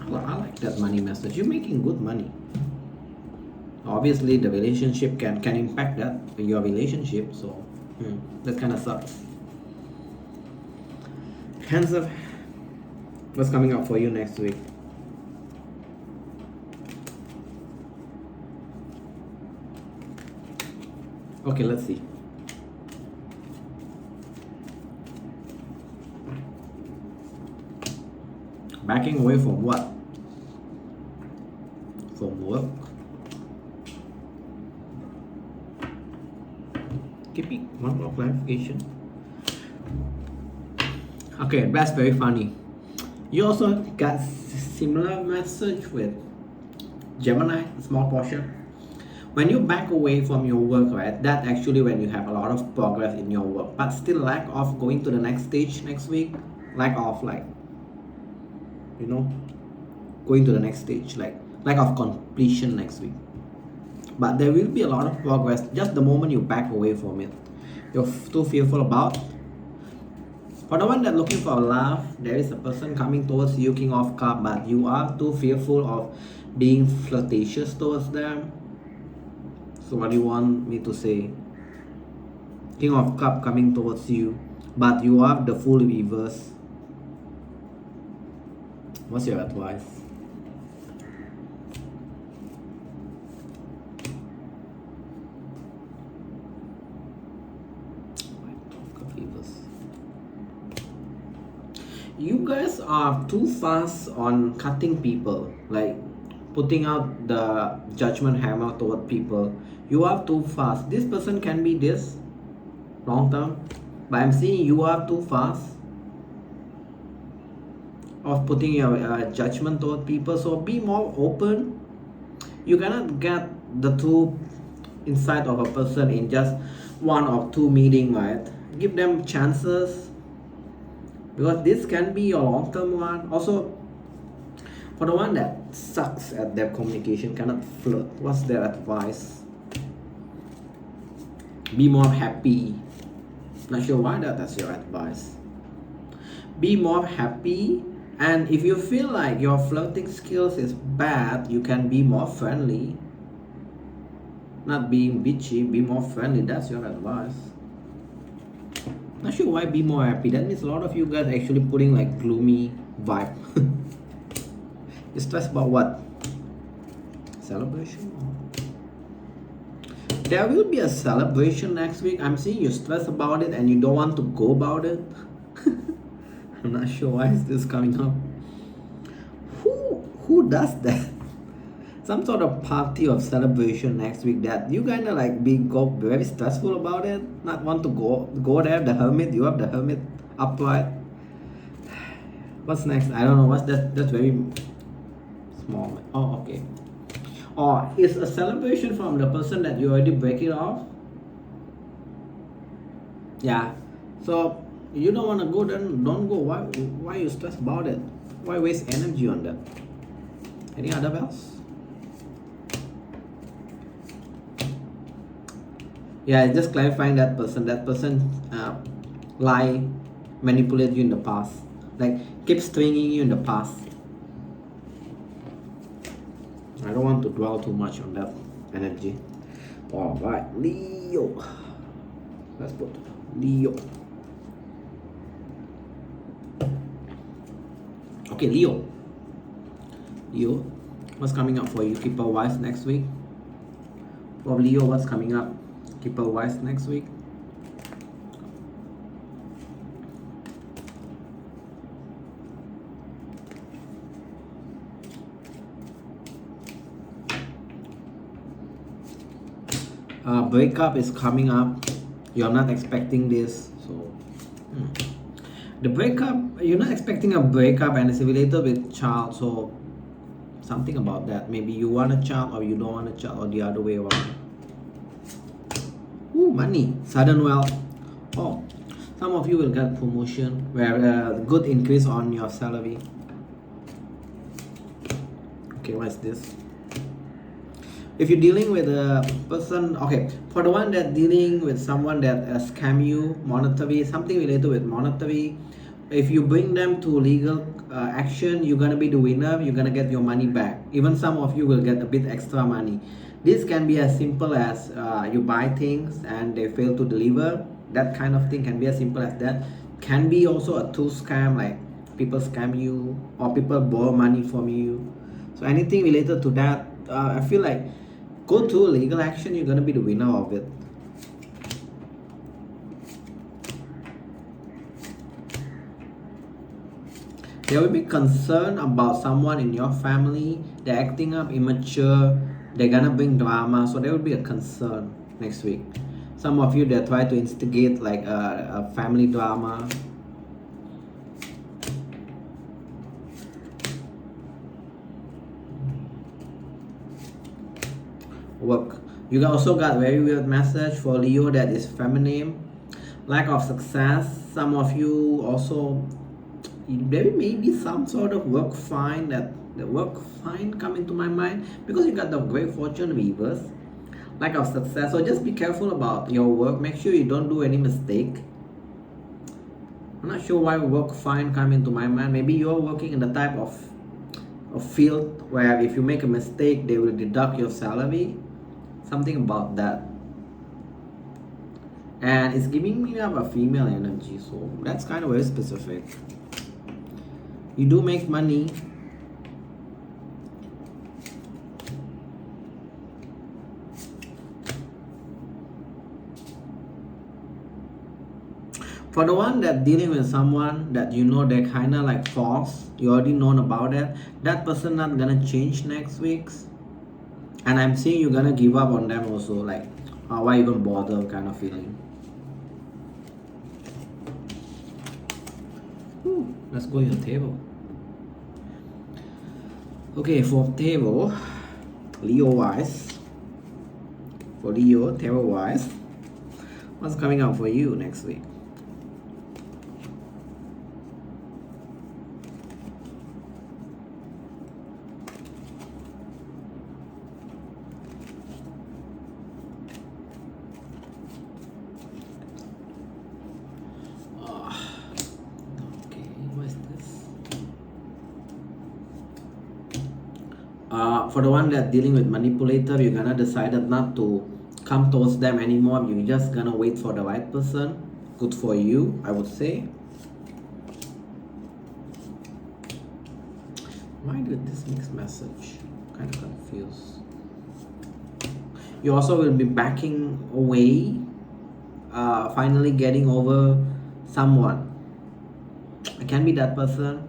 Well, I like that money message. You're making good money. Obviously the relationship can impact that, your relationship, so that kind of sucks. Cancer, what's coming up for you next week? Okay, let's see. Backing away from what? From work? Keep it one more clarification. Okay, that's very funny. You also got similar message with Gemini, small portion. When you back away from your work, right, that actually when you have a lot of progress in your work, but still lack of going to the next stage next week, lack of like, you know, going to the next stage, like lack of completion next week. But there will be a lot of progress just the moment you back away from it. You're too fearful about. For the one that looking for love, there is a person coming towards you, King of Cups, but you are too fearful of being flirtatious towards them. So what do you want me to say? King of Cups coming towards you, but you have the Fool reverse. What's your advice? You guys are too fast on cutting people, like putting out the judgment hammer toward people. You are too fast. This person can be this long term, but I'm seeing you are too fast of putting your judgment toward people. So be more open. You cannot get the true insight of a person in just one or two meetings, right? Give them chances, because this can be your long-term one. Also, for the one that sucks at their communication, cannot flirt, what's their advice? Be more happy. Not sure why that's your advice. Be more happy, and if you feel like your flirting skills is bad, you can be more friendly. Not being bitchy, be more friendly. That's your advice. Not sure why be more happy. That means a lot of you guys actually putting like gloomy vibe. You're stressed about what? Celebration? There will be a celebration next week. I'm seeing you're stressed about it and you don't want to go about it. I'm not sure why is this coming up. Who does that? Some sort of party or celebration next week that you kind of like go very stressful about it, not want to go there. The hermit, you have the hermit upright. What's next? I don't know. What's that? That's very small. Oh, okay. Or is a celebration from the person that you already break it off? Yeah. So you don't want to go, then don't go. Why you stress about it? Why waste energy on that? Any other bells? Yeah, just clarifying that person. That person lie, manipulate you in the past. Like keep stringing you in the past. I don't want to dwell too much on that energy. Alright, Leo. Let's put Leo. Okay, Leo. Leo, what's coming up for you? Keeper wise next week. For Leo, what's coming up? Keeper wise next week. Breakup is coming up. You're not expecting this, so the breakup, you're not expecting a breakup, and it's related with child, so something about that. Maybe you want a child or you don't want a child, or the other way around. Ooh, money, sudden wealth. Oh, some of you will get promotion, where good increase on your salary. Okay, what's this? If you're dealing with a person, okay, for the one that dealing with someone that scam you monetary, something related with monetary, if you bring them to legal action, you're gonna be the winner. You're gonna get your money back. Even some of you will get a bit extra money. This can be as simple as you buy things and they fail to deliver. That kind of thing can be as simple as that. Can be also a true scam, like people scam you or people borrow money from you. So anything related to that, I feel like go through legal action, you're gonna be the winner of it. There will be concern about someone in your family. They're acting up, immature. They're gonna bring drama, so there will be a concern next week. Some of you that try to instigate like a family drama. Work. You also got very weird message for Leo that is feminine. Lack of success. Some of you also, there may be some sort of work find, that the work find come into my mind, because you got the great fortune reverse. Lack of success. So just be careful about your work. Make sure you don't do any mistake. I'm not sure why work find come into my mind. Maybe you're working in the type of field where if you make a mistake, they will deduct your salary. Something about that. And it's giving me up a female energy, so that's kind of very specific. You do make money. For the one that dealing with someone that you know they're kind of like false, you already known about it, that person not gonna change next week. And I'm seeing you're gonna give up on them also, like, why even bother kind of feeling. Let's go to the table. Okay, for table, Leo wise. For Leo, table wise, what's coming up for you next week? For the one that dealing with manipulator, you're gonna decided not to come towards them anymore. You're just gonna wait for the right person. Good for you, I would say. Why did this mixed message? Kind of confused. You also will be backing away, finally getting over someone. It can be that person.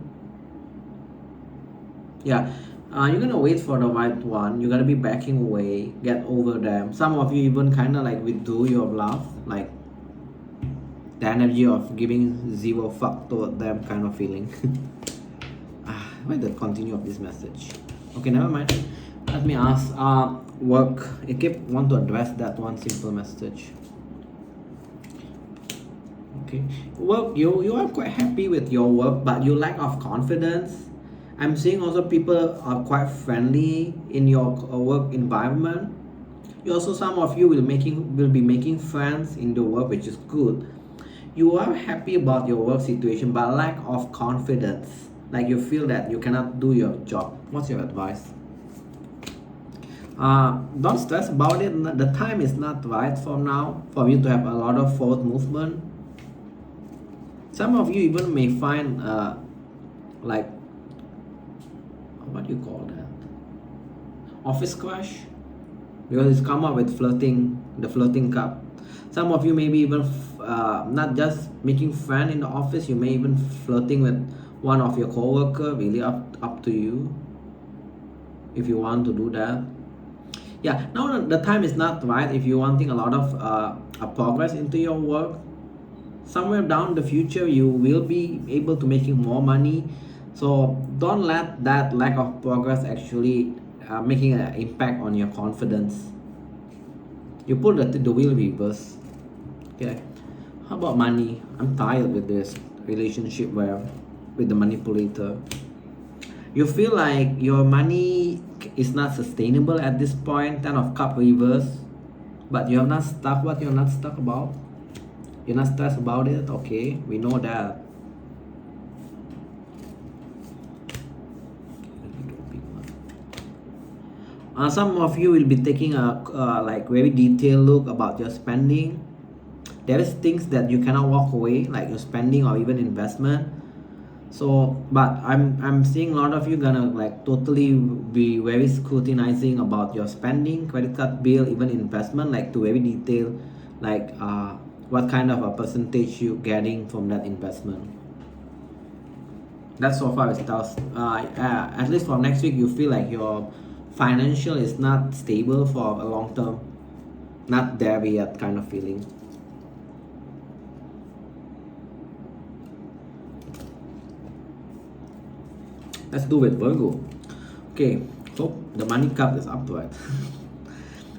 Yeah, you're gonna wait for the right one. You're gonna be backing away, get over them. Some of you even kind of like withdrew your love, like the energy of giving zero fuck toward them kind of feeling. Why the continue of this message? Okay, never mind. Let me ask. Work. I keep want to address that one simple message. Okay, work. You are quite happy with your work, but you lack of confidence. I'm seeing also people are quite friendly in your work environment. You also, some of you will be making friends in the work, which is good. You are happy about your work situation, but lack of confidence. Like you feel that you cannot do your job. What's your advice? Don't stress about it. The time is not right for now for you to have a lot of forward movement. Some of you even may find like, what do you call that? Office crush, because it's come up with flirting, the flirting cup. Some of you maybe even not just making friend in the office. You may even flirting with one of your co-worker. Really up to you if you want to do that. Yeah, now the time is not right if you're wanting a lot of progress into your work. Somewhere down the future you will be able to making more money, so don't let that lack of progress actually making an impact on your confidence. You put the wheel reverse. Okay, how about money? I'm tired with this relationship where with the manipulator. You feel like your money is not sustainable at this point. Ten of Cup reverse, but you're not stuck. What you're not stuck about? You're not stressed about it. Okay, we know that. Some of you will be taking a like very detailed look about your spending. There is things that you cannot walk away, like your spending or even investment. So, but I'm seeing a lot of you gonna like totally be very scrutinizing about your spending, credit card bill, even investment, like to very detailed, like what kind of a percentage you getting from that investment. That's so far it tells. At least for next week, you feel like your financial is not stable for a long term, not there yet kind of feeling. Let's do with Virgo. Okay, hope the money cup is upright.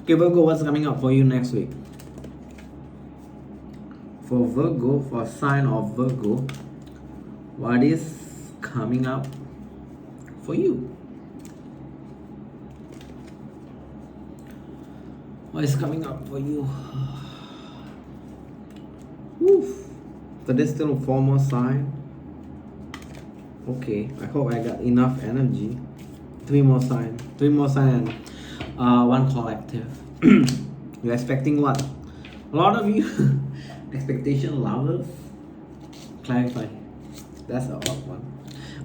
Okay, Virgo, what's coming up for you next week? For Virgo, for sign of Virgo, what is coming up for you? What is coming up for you? Woof. So there's still 4 more signs. Okay, I hope I got enough energy. 3 more signs. 3 more signs and 1 collective. You're expecting what? A lot of you expectation lovers. Clarify. That's a odd one.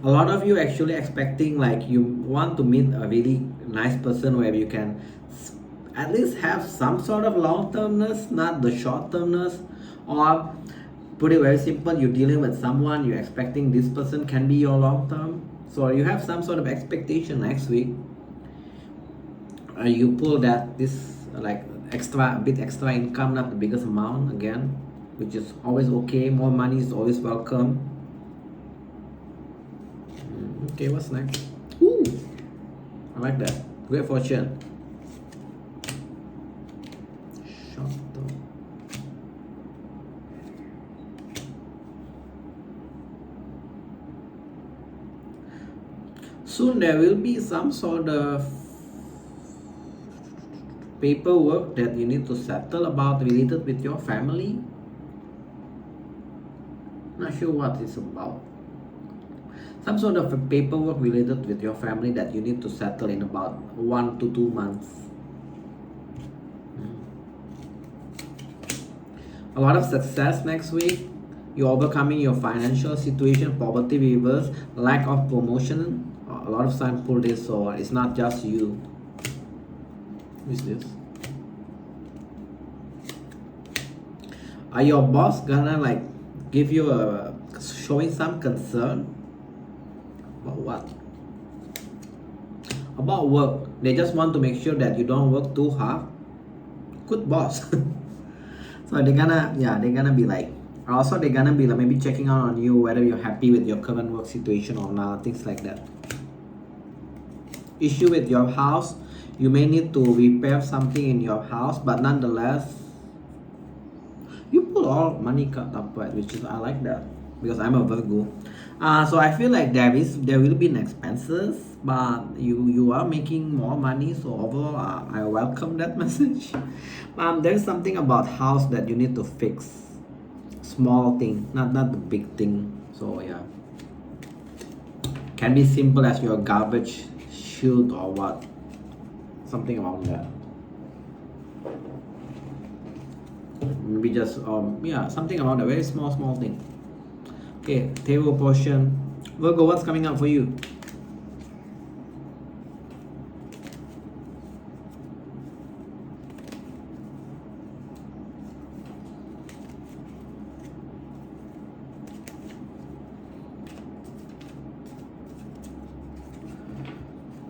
A lot of you actually expecting like you want to meet a really nice person where you can at least have some sort of long-termness, not the short-termness. Or put it very simple, you're dealing with someone, you're expecting this person can be your long-term. So you have some sort of expectation next week. You pull that this like extra, a bit extra income, not the biggest amount again, which is always okay. More money is always welcome. Okay, what's next? Ooh, I like that. Great fortune. Soon there will be some sort of paperwork that you need to settle about related with your family. Not sure what it's about. some sort of a paperwork related with your family that you need to settle in about 1 to 2 months. A lot of success next week. You're overcoming your financial situation, poverty reverse, lack of promotion. A lot of signs pull this, so it's not just you. Who is this? Are your boss gonna like give you a showing some concern? About what? About work. They just want to make sure that you don't work too hard. Good boss. So they're gonna be like, also they're gonna be like maybe checking out on you whether you're happy with your current work situation or not, things like that. Issue with your house. You may need to repair something in your house, but nonetheless, you pull all money card upright, which is I like that because I'm a Virgo. So I feel like there will be an expenses, but you are making more money. So overall, I welcome that message. There's something about house that you need to fix. Small thing, not the big thing. So yeah, can be simple as your garbage chute or what, something around that. Maybe just yeah, something around a very small thing. Okay, table portion. Virgo, what's coming up for you?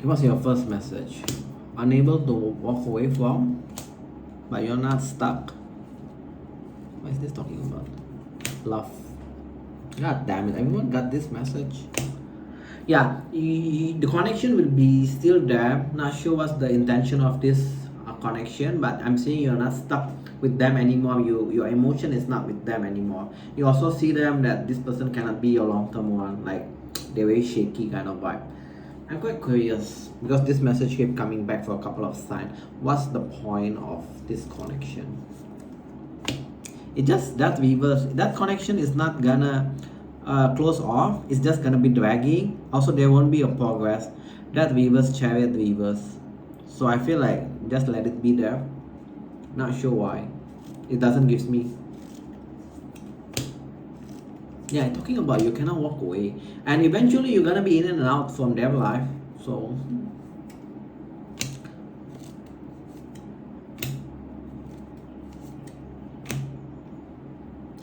What's your first message? Unable to walk away from, but you're not stuck. What is this talking about? Love. God damn it, everyone got this message. Yeah, the connection will be still there. Not sure what's the intention of this connection, but I'm saying you're not stuck with them anymore. Your emotion is not with them anymore. You also see them that this person cannot be your long-term one. Like they're very shaky kind of vibe. I'm quite curious because this message kept coming back for a couple of signs. What's the point of this connection? It just that reverse. That connection is not gonna close off. It's just gonna be dragging. Also, there won't be a progress. That reverse chariot reverse. So I feel like just let it be there. Not sure why. It doesn't give me. Yeah, talking about you cannot walk away, and eventually you're gonna be in and out from their life. So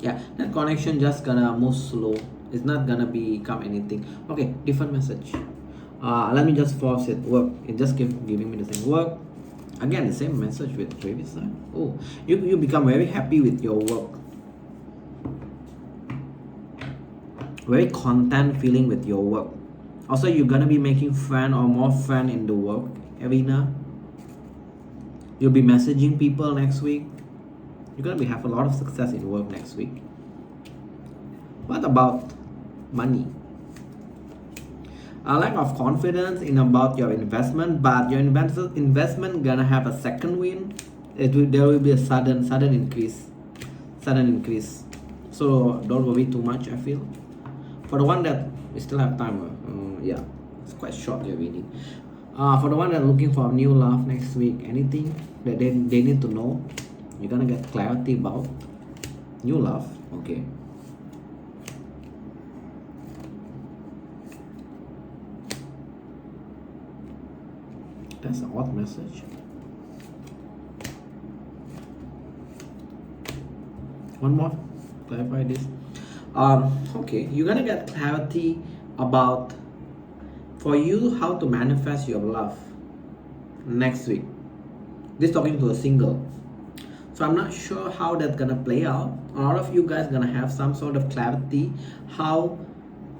yeah, that connection just gonna move slow. It's not gonna become anything. Okay, different message. Let me just force it. Work. It just giving me the same work. Again, the same message with previous time. Oh, you become very happy with your work. Very content feeling with your work. Also, you're gonna be making friend or more friend in the work arena. You'll be messaging people next week. You're gonna have a lot of success in work next week. What about money? A lack of confidence in about your investment, but your investment gonna have a second win. There will be a sudden increase. So don't worry too much, I feel. For the one that we still have time, yeah, it's quite short your reading. For the one that are looking for a new love next week, anything that they need to know, you're gonna get clarity about new love. Okay. That's an odd message. One more. Clarify this. Okay, you're gonna get clarity about for you how to manifest your love next week. This talking to a single. So I'm not sure how that's gonna play out. A lot of you guys gonna have some sort of clarity how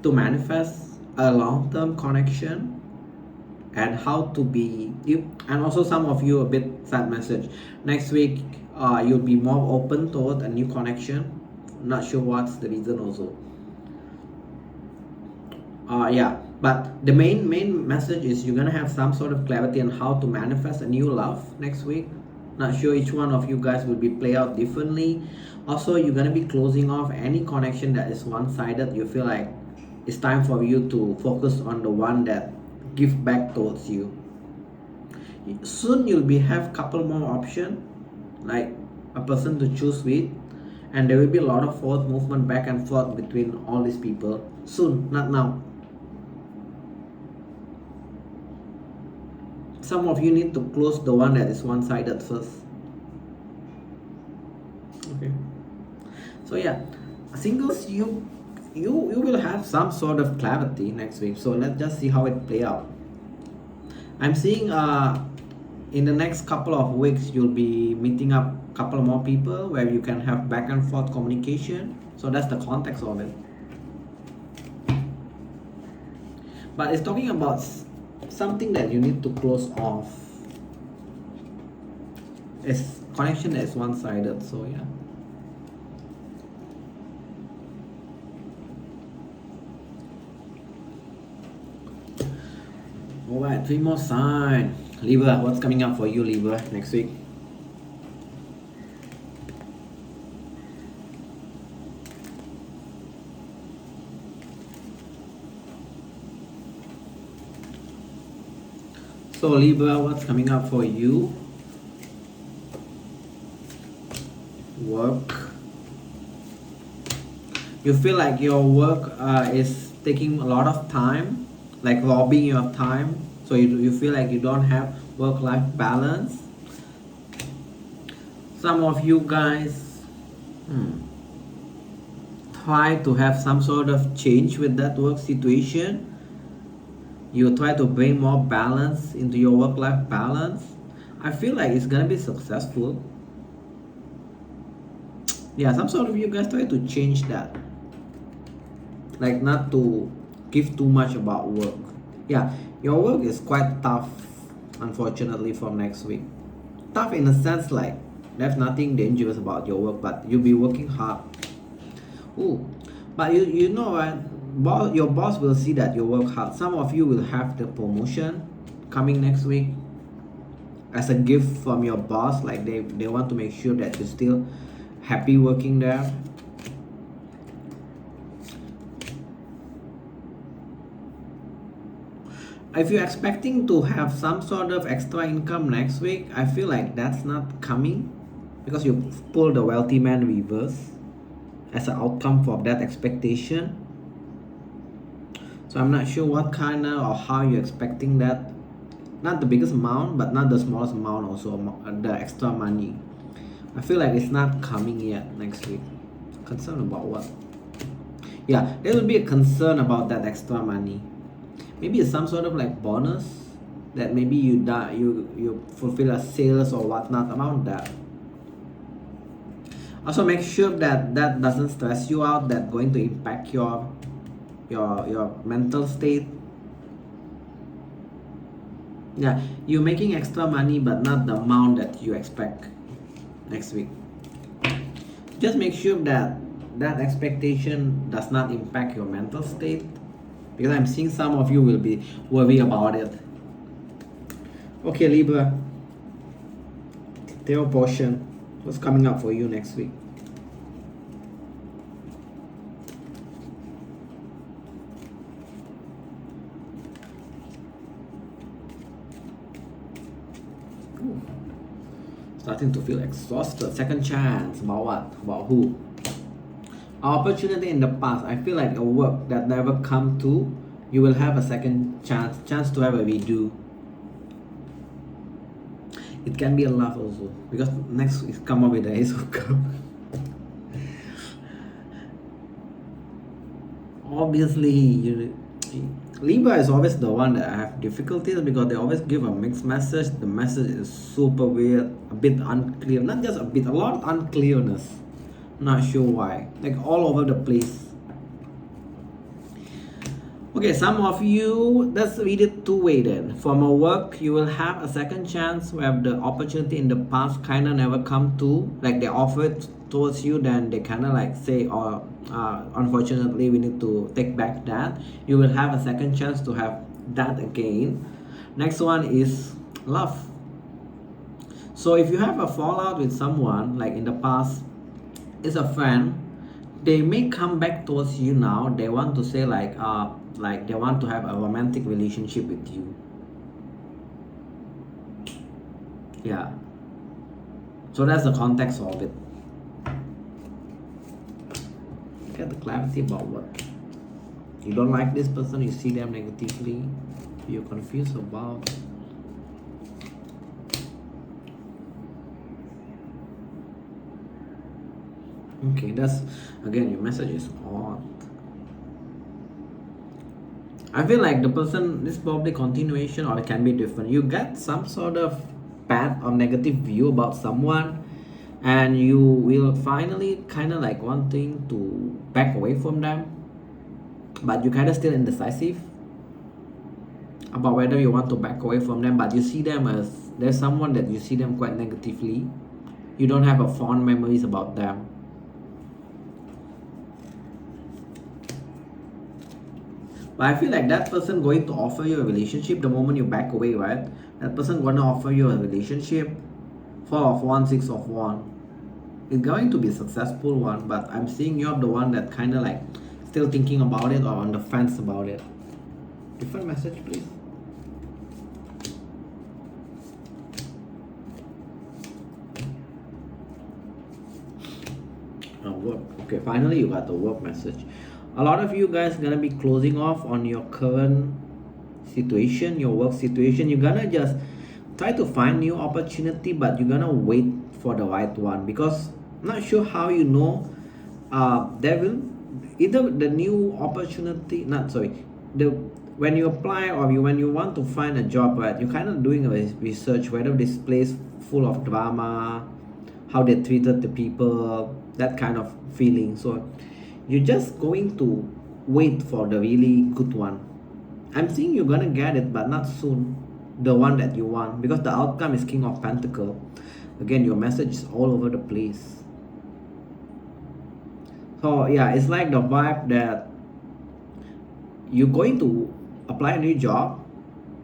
to manifest a long-term connection and how to be you. And also some of you a bit sad message. Next week, you'll be more open toward a new connection. Not sure what's the reason also. Yeah, but the main message is you're gonna have some sort of clarity on how to manifest a new love next week. Not sure each one of you guys will be play out differently. Also, you're gonna be closing off any connection that is one-sided. You feel like it's time for you to focus on the one that give back towards you. Soon you'll be have couple more options, like a person to choose with, and there will be a lot of forward movement back and forth between all these people soon, not now. Some of you need to close the one that is one-sided first. Okay, so yeah, singles, you will have some sort of clarity next week, so let's just see how it play out. I'm seeing in the next couple of weeks you'll be meeting up a couple more people where you can have back and forth communication, so that's the context of it. But it's talking about something that you need to close off. It's connection that is one-sided, so yeah. Alright, 3 more signs. Libra, what's coming up for you, Libra, next week? So Libra, what's coming up for you? Work. You feel like your work is taking a lot of time, like robbing your time, so you feel like you don't have work-life balance. Some of you guys try to have some sort of change with that work situation. You try to bring more balance into your work-life balance. I feel like it's gonna be successful. Yeah, some sort of you guys try to change that, like not to give too much about work. Yeah, your work is quite tough, unfortunately, for next week. Tough in a sense like there's nothing dangerous about your work, but you'll be working hard. Ooh, but you know what, your boss will see that you work hard. Some of you will have the promotion coming next week as a gift from your boss, like they want to make sure that you're still happy working there. If you're expecting to have some sort of extra income next week, I feel like that's not coming because you pull the wealthy man reverse as an outcome for that expectation. So I'm not sure what kind of or how you're expecting that. Not the biggest amount, but not the smallest amount also, the extra money. I feel like it's not coming yet next week. Concerned about what? Yeah, there will be a concern about that extra money. Maybe it's some sort of like bonus that maybe you fulfill a sales or whatnot around that. Also make sure that that doesn't stress you out, that going to impact your mental state. Yeah, you're making extra money but not the amount that you expect next week. Just make sure that that expectation does not impact your mental state, because I'm seeing some of you will be worried about it. Okay, Libra, tarot portion, what's coming up for you next week? Ooh. Starting to feel exhausted. Second chance, about what? About who? Opportunity in the past. I feel like a work that never come to, you will have a second chance to have a redo. It can be a love also, because next is come up with the Ace of Cups. Obviously, Libra is always the one that I have difficulties because they always give a mixed message. The message is super weird, a bit unclear. Not just a bit, a lot of unclearness. Not sure why, like all over the place. Okay, some of you, let's read it two-way then. From a work, you will have a second chance where the opportunity in the past kind of never come to, like they offer it towards you, then they kind of like say, oh, unfortunately we need to take back that. You will have a second chance to have that again. Next one is love. So if you have a fallout with someone, like in the past, it's a friend, they may come back towards you now. They want to say like they want to have a romantic relationship with you. Yeah. So that's the context of it. Get the clarity about what you don't like this person, you see them negatively, you're confused about. Okay, that's again, your message is odd. I feel like the person, this is probably continuation or it can be different. You get some sort of bad or negative view about someone, and you will finally kind of like wanting to back away from them, but you kind of still indecisive about whether you want to back away from them, but you see them as there's someone that you see them quite negatively. You don't have a fond memories about them. But I feel like that person going to offer you a relationship the moment you back away, right? That person gonna offer you a relationship. 4 of 1, 6 of 1. It's going to be a successful one, but I'm seeing you're the one that kind of like still thinking about it or on the fence about it. Different message, please. Work. Okay, finally you got the work message. A lot of you guys gonna be closing off on your current situation, your work situation. You're gonna just try to find new opportunity, but you're gonna wait for the right one, because I'm not sure how you know there will either the new opportunity, not sorry, the when you apply or when you want to find a job, right, you're kind of doing a research whether this place full of drama, how they treated the people, that kind of feeling. So you're just going to wait for the really good one. I'm seeing you're gonna get it, but not soon, the one that you want, because the outcome is King of Pentacles. Again, your message is all over the place. So yeah, it's like the vibe that you're going to apply a new job,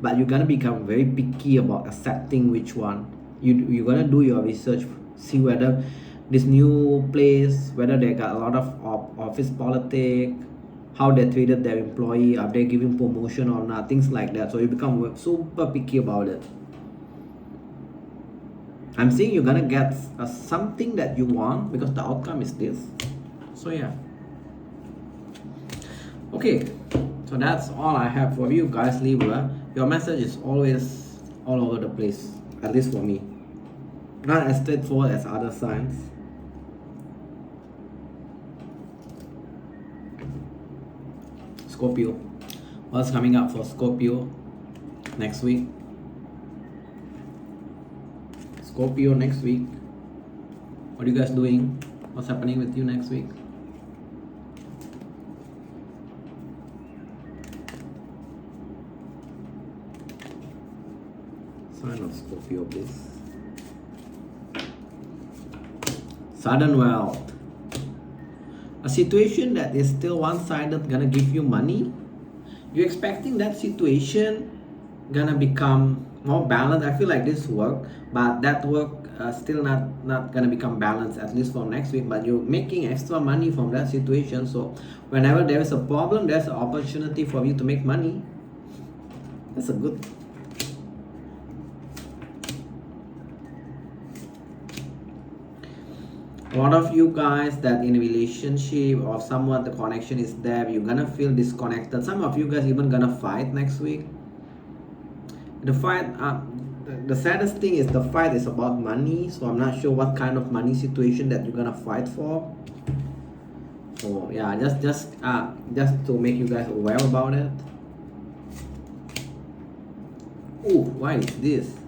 but you're gonna become very picky about accepting which one. You're gonna do your research, see whether this new place, whether they got a lot of office politics, how they treated their employee, are they giving promotion or not, things like that. So you become super picky about it. I'm seeing you're gonna get something that you want, because the outcome is this. So yeah. Okay, so that's all I have for you guys, Libra. Your message is always all over the place, at least for me. Not as straightforward as other signs. Scorpio. What's coming up for Scorpio next week? Scorpio next week. What are you guys doing? What's happening with you next week? Sign of Scorpio, please. Sudden wealth. A situation that is still one-sided gonna give you money. You're expecting that situation gonna become more balanced. I feel like this work, but that work still not gonna become balanced, at least for next week. But you're making extra money from that situation. So whenever there is a problem, there's an opportunity for you to make money. That's a good. A lot of you guys that in a relationship or somewhat the connection is there, you're gonna feel disconnected. Some of you guys even gonna fight next week. The fight, the saddest thing is the fight is about money. So I'm not sure what kind of money situation that you're gonna fight for. So yeah, just to make you guys aware about it. Oh, why is this?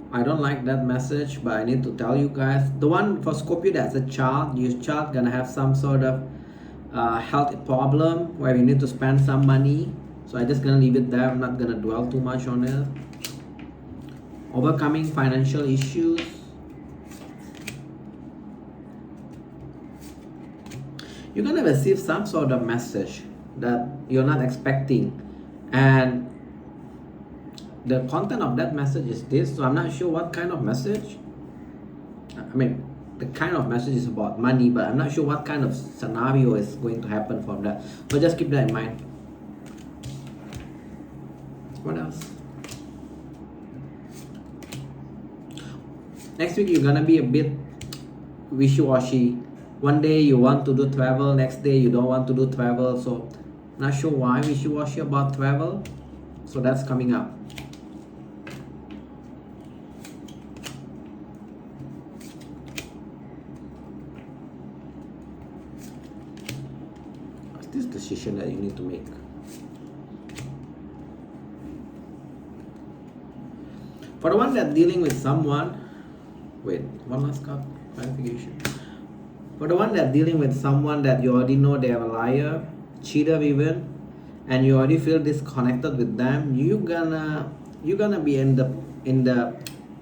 I don't like that message, but I need to tell you guys. The one for Scorpio that's a child, your child gonna have some sort of health problem where you need to spend some money. So I'm just gonna leave it there. I'm not gonna dwell too much on it. Overcoming financial issues. You're gonna receive some sort of message that you're not expecting, and the content of that message is this. So I'm not sure what kind of message. I mean, the kind of message is about money, but I'm not sure what kind of scenario is going to happen from that. So just keep that in mind. What else? Next week you're gonna be a bit wishy-washy. One day you want to do travel, next day you don't want to do travel. So not sure why wishy-washy about travel. So that's coming up. What's this decision that you need to make? For the one that's dealing with someone, wait, one last card, clarification. For the one that's dealing with someone that you already know they are a liar, cheater even, and you already feel disconnected with them, you're gonna be in the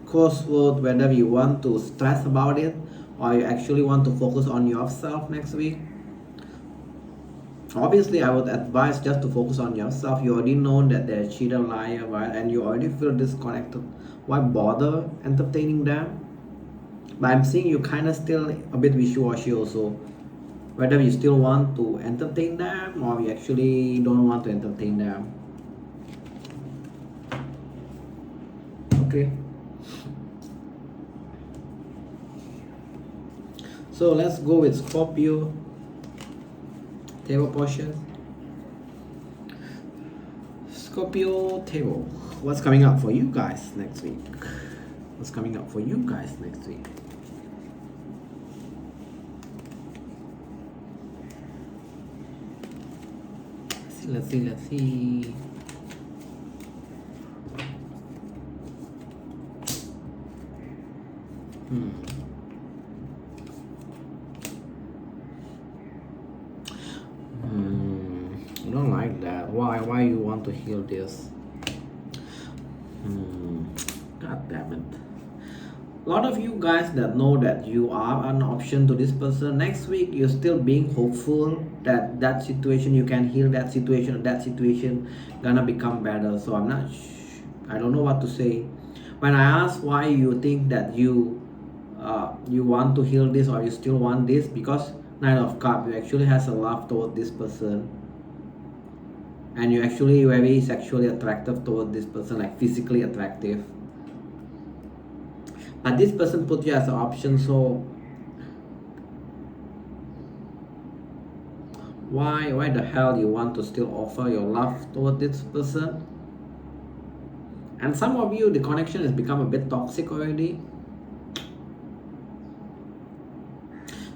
crossroad whether you want to stress about it or you actually want to focus on yourself next week. Obviously, I would advise just to focus on yourself. You already know that they're a cheater, liar, right? And you already feel disconnected. Why bother entertaining them? But I'm seeing you kind of still a bit wishy-washy also. Whether you still want to entertain them or you actually don't want to entertain them. Okay. So let's go with Scorpio. Table portion. Scorpio table. What's coming up for you guys next week? What's coming up for you guys next week? Let's see. I don't like that. Why you want to heal this? God damn it. A lot of you guys that know that you are an option to this person, next week you're still being hopeful that that situation, you can heal that situation gonna become better. So I don't know what to say. When I ask why you think that you want to heal this or you still want this, because Nine of Cups, you actually has a love toward this person and you actually very sexually attractive toward this person, like physically attractive. But this person put you as an option, so why the hell you want to still offer your love toward this person? And some of you, the connection has become a bit toxic already.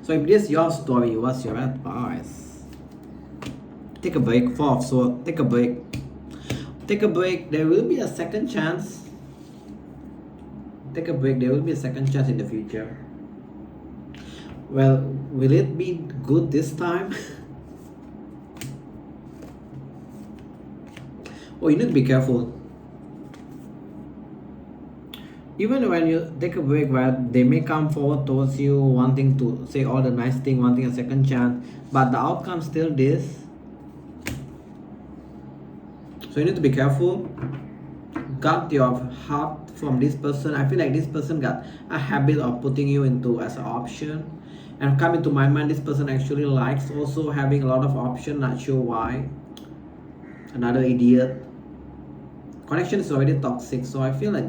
So if this is your story, what's your advice? Take a break. Four of Swords. Take a break. Take a break. There will be a second chance. Take a break. There will be a second chance in the future. Well, will it be good this time? Oh, you need to be careful. Even when you take a break, where they may come forward towards you wanting to say all the nice things, wanting a second chance, but the outcome still this. So you need to be careful. Guard your heart from this person. I feel like this person got a habit of putting you into as an option. And coming to my mind, this person actually likes also having a lot of options, not sure why. Another idiot. Connection is already toxic, so I feel like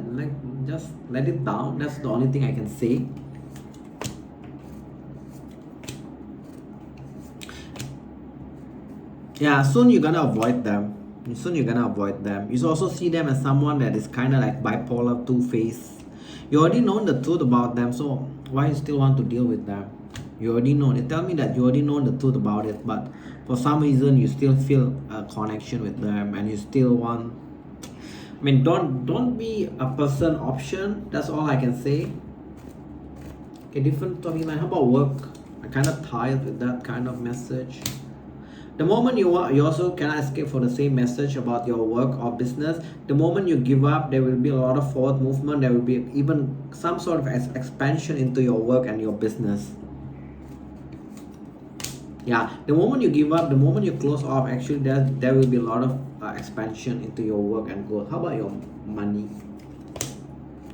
just let it down. That's the only thing I can say. Yeah, soon you're gonna avoid them. You also see them as someone that is kind of like bipolar, two-faced. You already know the truth about them, so why you still want to deal with them? You already know. They tell me that you already know the truth about it, but for some reason you still feel a connection with them and you still want. I mean, don't be a person option. That's all I can say. Okay, different topic line. How about work? I'm kind of tired with that kind of message. The moment you also cannot escape for the same message about your work or business. The moment you give up, there will be a lot of forward movement. There will be even some sort of expansion into your work and your business. Yeah, the moment you give up, the moment you close off, actually there will be a lot of expansion into your work and growth. How about your money?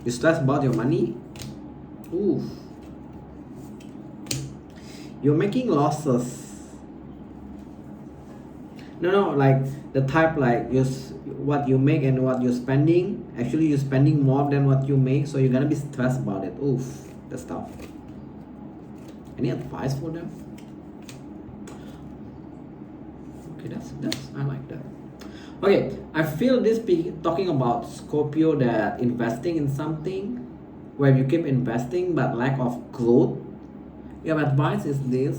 You stress about your money? Oof. You're making losses. No, like the type like what you make and what you're spending. Actually, you're spending more than what you make, so you're gonna be stressed about it. Oof, that's tough. Any advice for them? Okay, that's I like that. Okay, I feel this talking about Scorpio that investing in something where you keep investing but lack of growth. Your advice is this: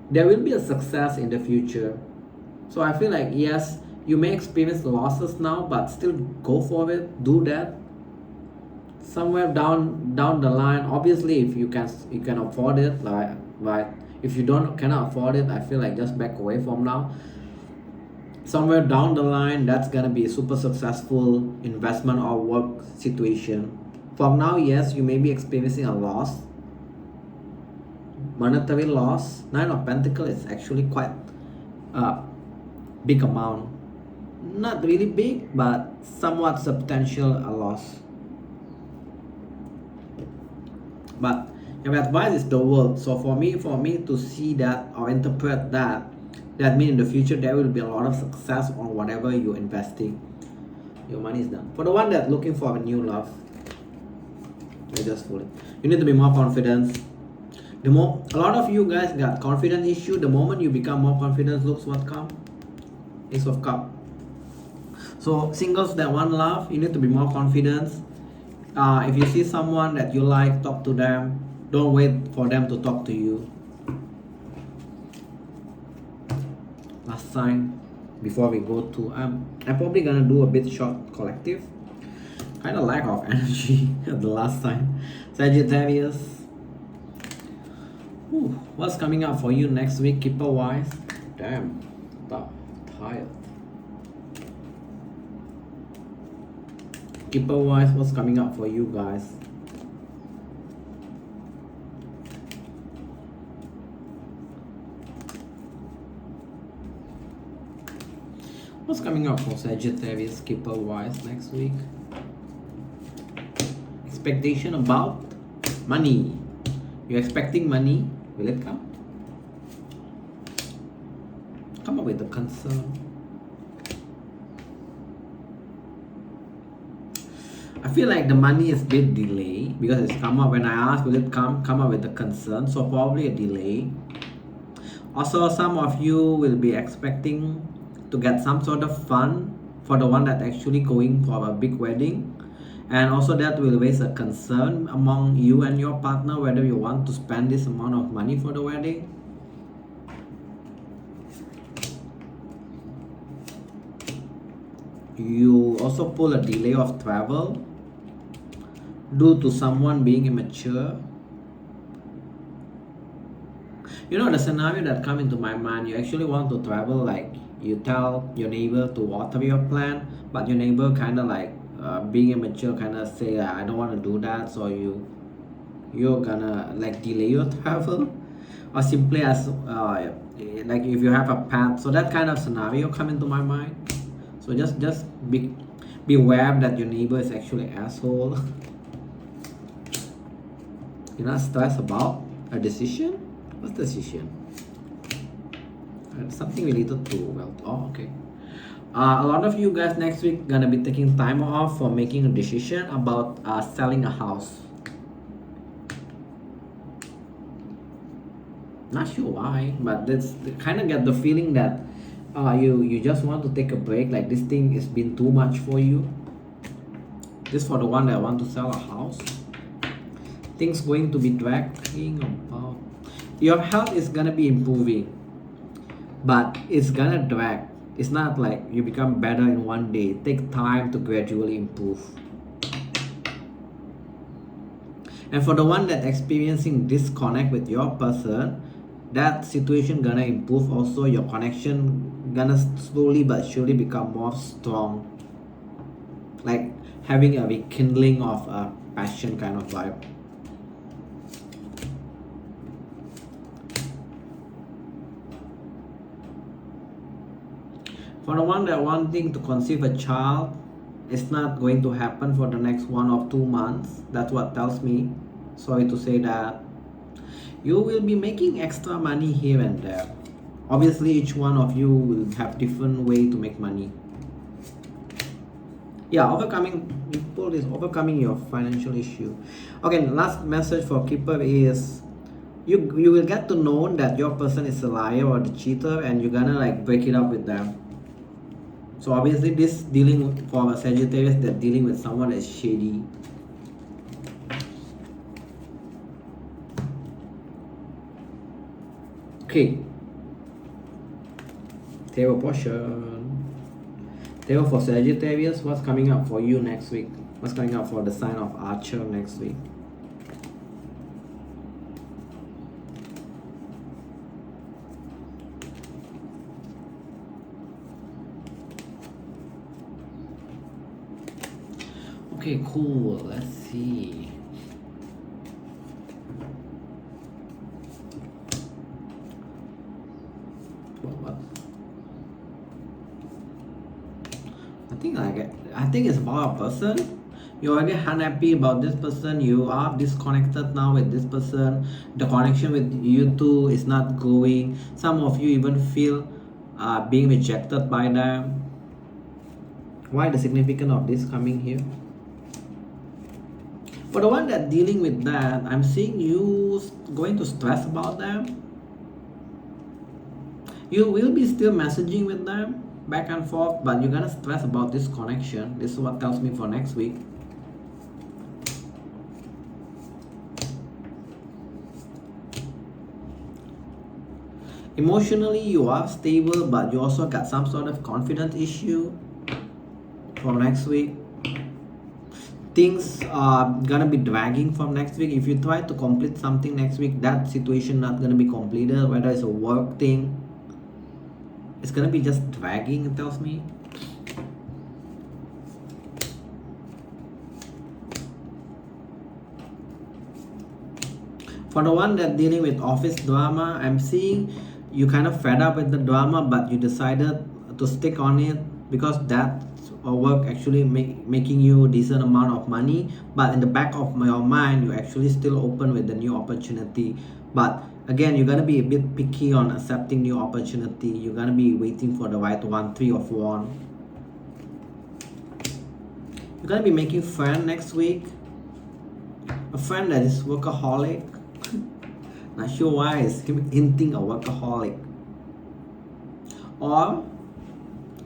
there will be a success in the future. So I feel like yes, you may experience losses now, but still go for it. Do that. Somewhere down the line, obviously, if you can afford it, like if you cannot afford it, I feel like just back away from now. Somewhere down the line, that's gonna be a super successful investment or work situation. From now, yes, you may be experiencing a loss, monetary loss. Nine of Pentacles is actually quite big amount, not really big, but somewhat substantial a loss. But your advice is the world. So for me to see that or interpret that means in the future there will be a lot of success on whatever you're investing. Your money is done. For the one that's looking for a new love, you just fool it. You need to be more confident. A lot of you guys got confidence issue. The moment you become more confident, looks what come. Ace of Cup. So singles that want love, you need to be more confident. If you see someone that you like, talk to them. Don't wait for them to talk to you. Last sign before we go to I'm probably gonna do a bit short collective. Kind of lack of energy at the last sign. Sagittarius. Ooh, what's coming up for you next week, keeper wise? Damn, tired. Keeper wise, what's coming up for you guys? What's coming up for Sagittarius, keeper wise next week? Expectation about money. You're expecting money. Will it come? Come up with a concern. I feel like the money is a bit delayed because it's come up when I asked will it come up with a concern, so probably a delay. Also, some of you will be expecting to get some sort of fund for the one that actually going for a big wedding, and also that will raise a concern among you and your partner whether you want to spend this amount of money for the wedding. You also pull a delay of travel due to someone being immature. You know, the scenario that come into my mind, you actually want to travel, like you tell your neighbor to water your plant, but your neighbor kind of like being immature, kind of say I don't want to do that, so you're gonna like delay your travel, or simply as like if you have a pet. So that kind of scenario come into my mind. So just be aware that your neighbor is actually an asshole. You're not stressed about a decision. What's the decision? Something related to wealth. Oh, okay. A lot of you guys next week gonna be taking time off for making a decision about selling a house. Not sure why, but that's kind of get the feeling that you just want to take a break. Like this thing has been too much for you. This for the one that want to sell a house. Things going to be dragging about. Your health is gonna be improving, but it's gonna drag. It's not like you become better in one day. Take time to gradually improve. And for the one that experiencing disconnect with your person, that situation gonna improve also. Your connection gonna slowly but surely become more strong, like having a rekindling of a passion kind of vibe. For the one that wanting to conceive a child, it's not going to happen for the next 1 or 2 months. That's what tells me. Sorry to say that. You will be making extra money here and there. Obviously, each one of you will have different way to make money. Yeah, overcoming your financial issue. Okay, last message for Keeper is you will get to know that your person is a liar or the cheater, and you're gonna like break it up with them. So obviously this dealing for a Sagittarius, that dealing with someone that's shady. Okay, tarot portion. Tarot for Sagittarius, what's coming up for you next week? What's coming up for the sign of Archer next week? Okay, cool. Let's see. What? I think it's about a person. You're already unhappy about this person. You are disconnected now with this person. The connection with you two is not going. Some of you even feel being rejected by them. Why the significance of this coming here? For the one that dealing with that, I'm seeing you going to stress about them. You will be still messaging with them back and forth, but you're gonna stress about this connection. This is what tells me for next week. Emotionally, you are stable, but you also got some sort of confidence issue for next week. Things are gonna be dragging from next week. If you try to complete something next week, that situation not gonna be completed, whether it's a work thing, it's gonna be just dragging, it tells me. For the one that dealing with office drama, I'm seeing you kind of fed up with the drama, but you decided to stick on it because that work actually making you a decent amount of money. But in the back of your mind, you're actually still open with the new opportunity. But again, you're gonna be a bit picky on accepting new opportunity. You're gonna be waiting for the right one. 3 of Wands. You're gonna be making friend next week. A friend that is workaholic. Not sure why it's hinting a workaholic. Or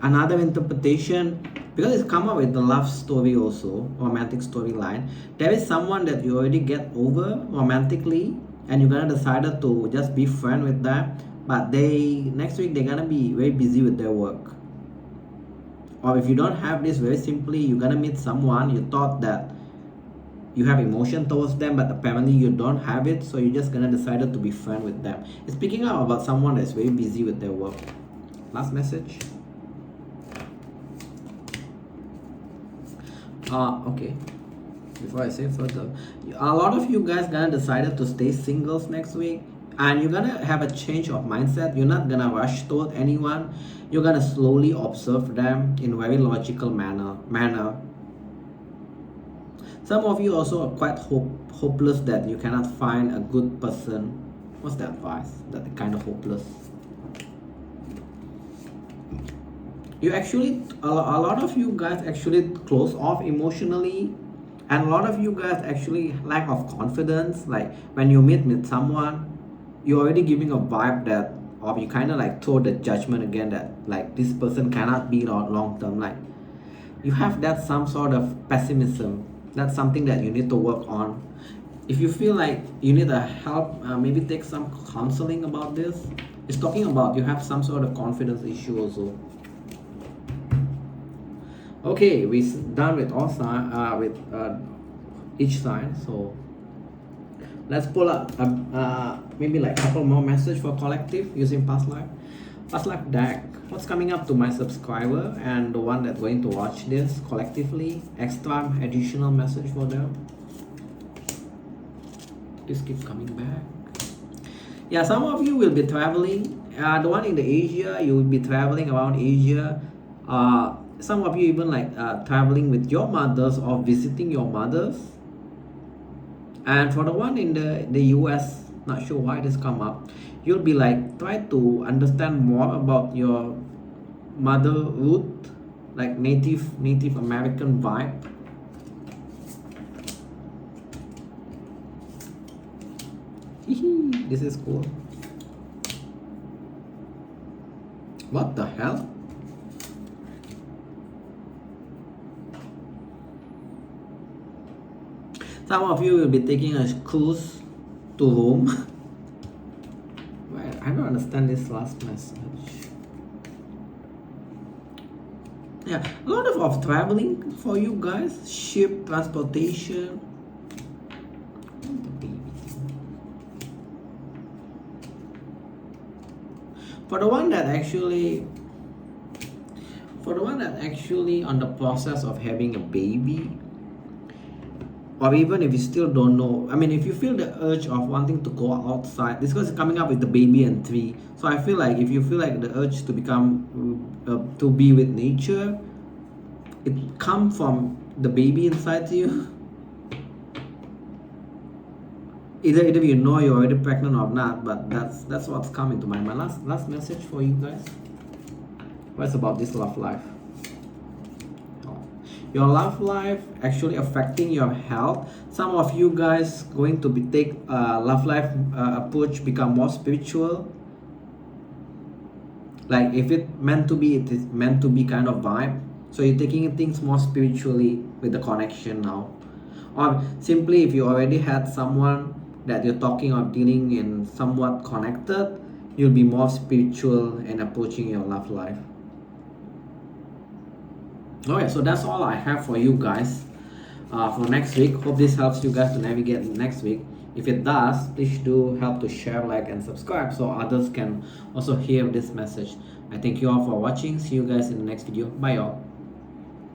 another interpretation, because it's come up with the love story also, romantic storyline. There is someone that you already get over romantically, and you're gonna decide to just be friend with them, but next week they're gonna be very busy with their work. Or if you don't have this, very simply, you're gonna meet someone you thought that you have emotion towards them, but apparently you don't have it, so you're just gonna decide to be friend with them. It's speaking out about someone that's very busy with their work. Last message. Okay, before I say further, a lot of you guys gonna decide to stay singles next week, and you're gonna have a change of mindset. You're not gonna rush toward anyone. You're gonna slowly observe them in very logical manner. Some of you also are quite hopeless that you cannot find a good person. What's the advice? That kind of hopeless. You actually, a lot of you guys actually close off emotionally, and a lot of you guys actually lack of confidence. Like when you meet with someone, you're already giving a vibe that, or you kind of like throw the judgment again that like this person cannot be long term. Like you have that some sort of pessimism. That's something that you need to work on. If you feel like you need a help, maybe take some counseling about this. It's talking about you have some sort of confidence issue also. Okay, we're done with all each sign. So let's pull up maybe like a couple more messages for collective using past life deck. What's coming up to my subscriber and the one that's going to watch this collectively? Extra additional message for them. This keeps coming back. Yeah, some of you will be traveling. The one in the Asia, you will be traveling around Asia. Some of you even like traveling with your mothers or visiting your mothers. And for the one in the US, Not sure why this come up. You'll be like try to understand more about your mother root, like Native American vibe. This is cool. What the hell? Some of you will be taking a cruise to Rome. I don't understand this last message. Yeah, a lot of traveling for you guys. Ship, transportation. For the one that actually on the process of having a baby, or even if you still don't know, I mean, if you feel the urge of wanting to go outside, this is coming up with the baby and 3. So I feel like if you feel like the urge to become to be with nature, it comes from the baby inside you. Either you know you're already pregnant or not, but that's what's coming to my mind. Last message for you guys. What's about this love life? Your love life actually affecting your health. Some of you guys going to be take love life approach, become more spiritual. Like if it meant to be, it is meant to be kind of vibe. So you're taking things more spiritually with the connection now. Or simply if you already had someone that you're talking or dealing and somewhat connected, you'll be more spiritual and approaching your love life. Okay, so that's all I have for you guys for next week. Hope this helps you guys to navigate next week. If it does, please do help to share, like, and subscribe so others can also hear this message. I thank you all for watching. See you guys in the next video. Bye y'all.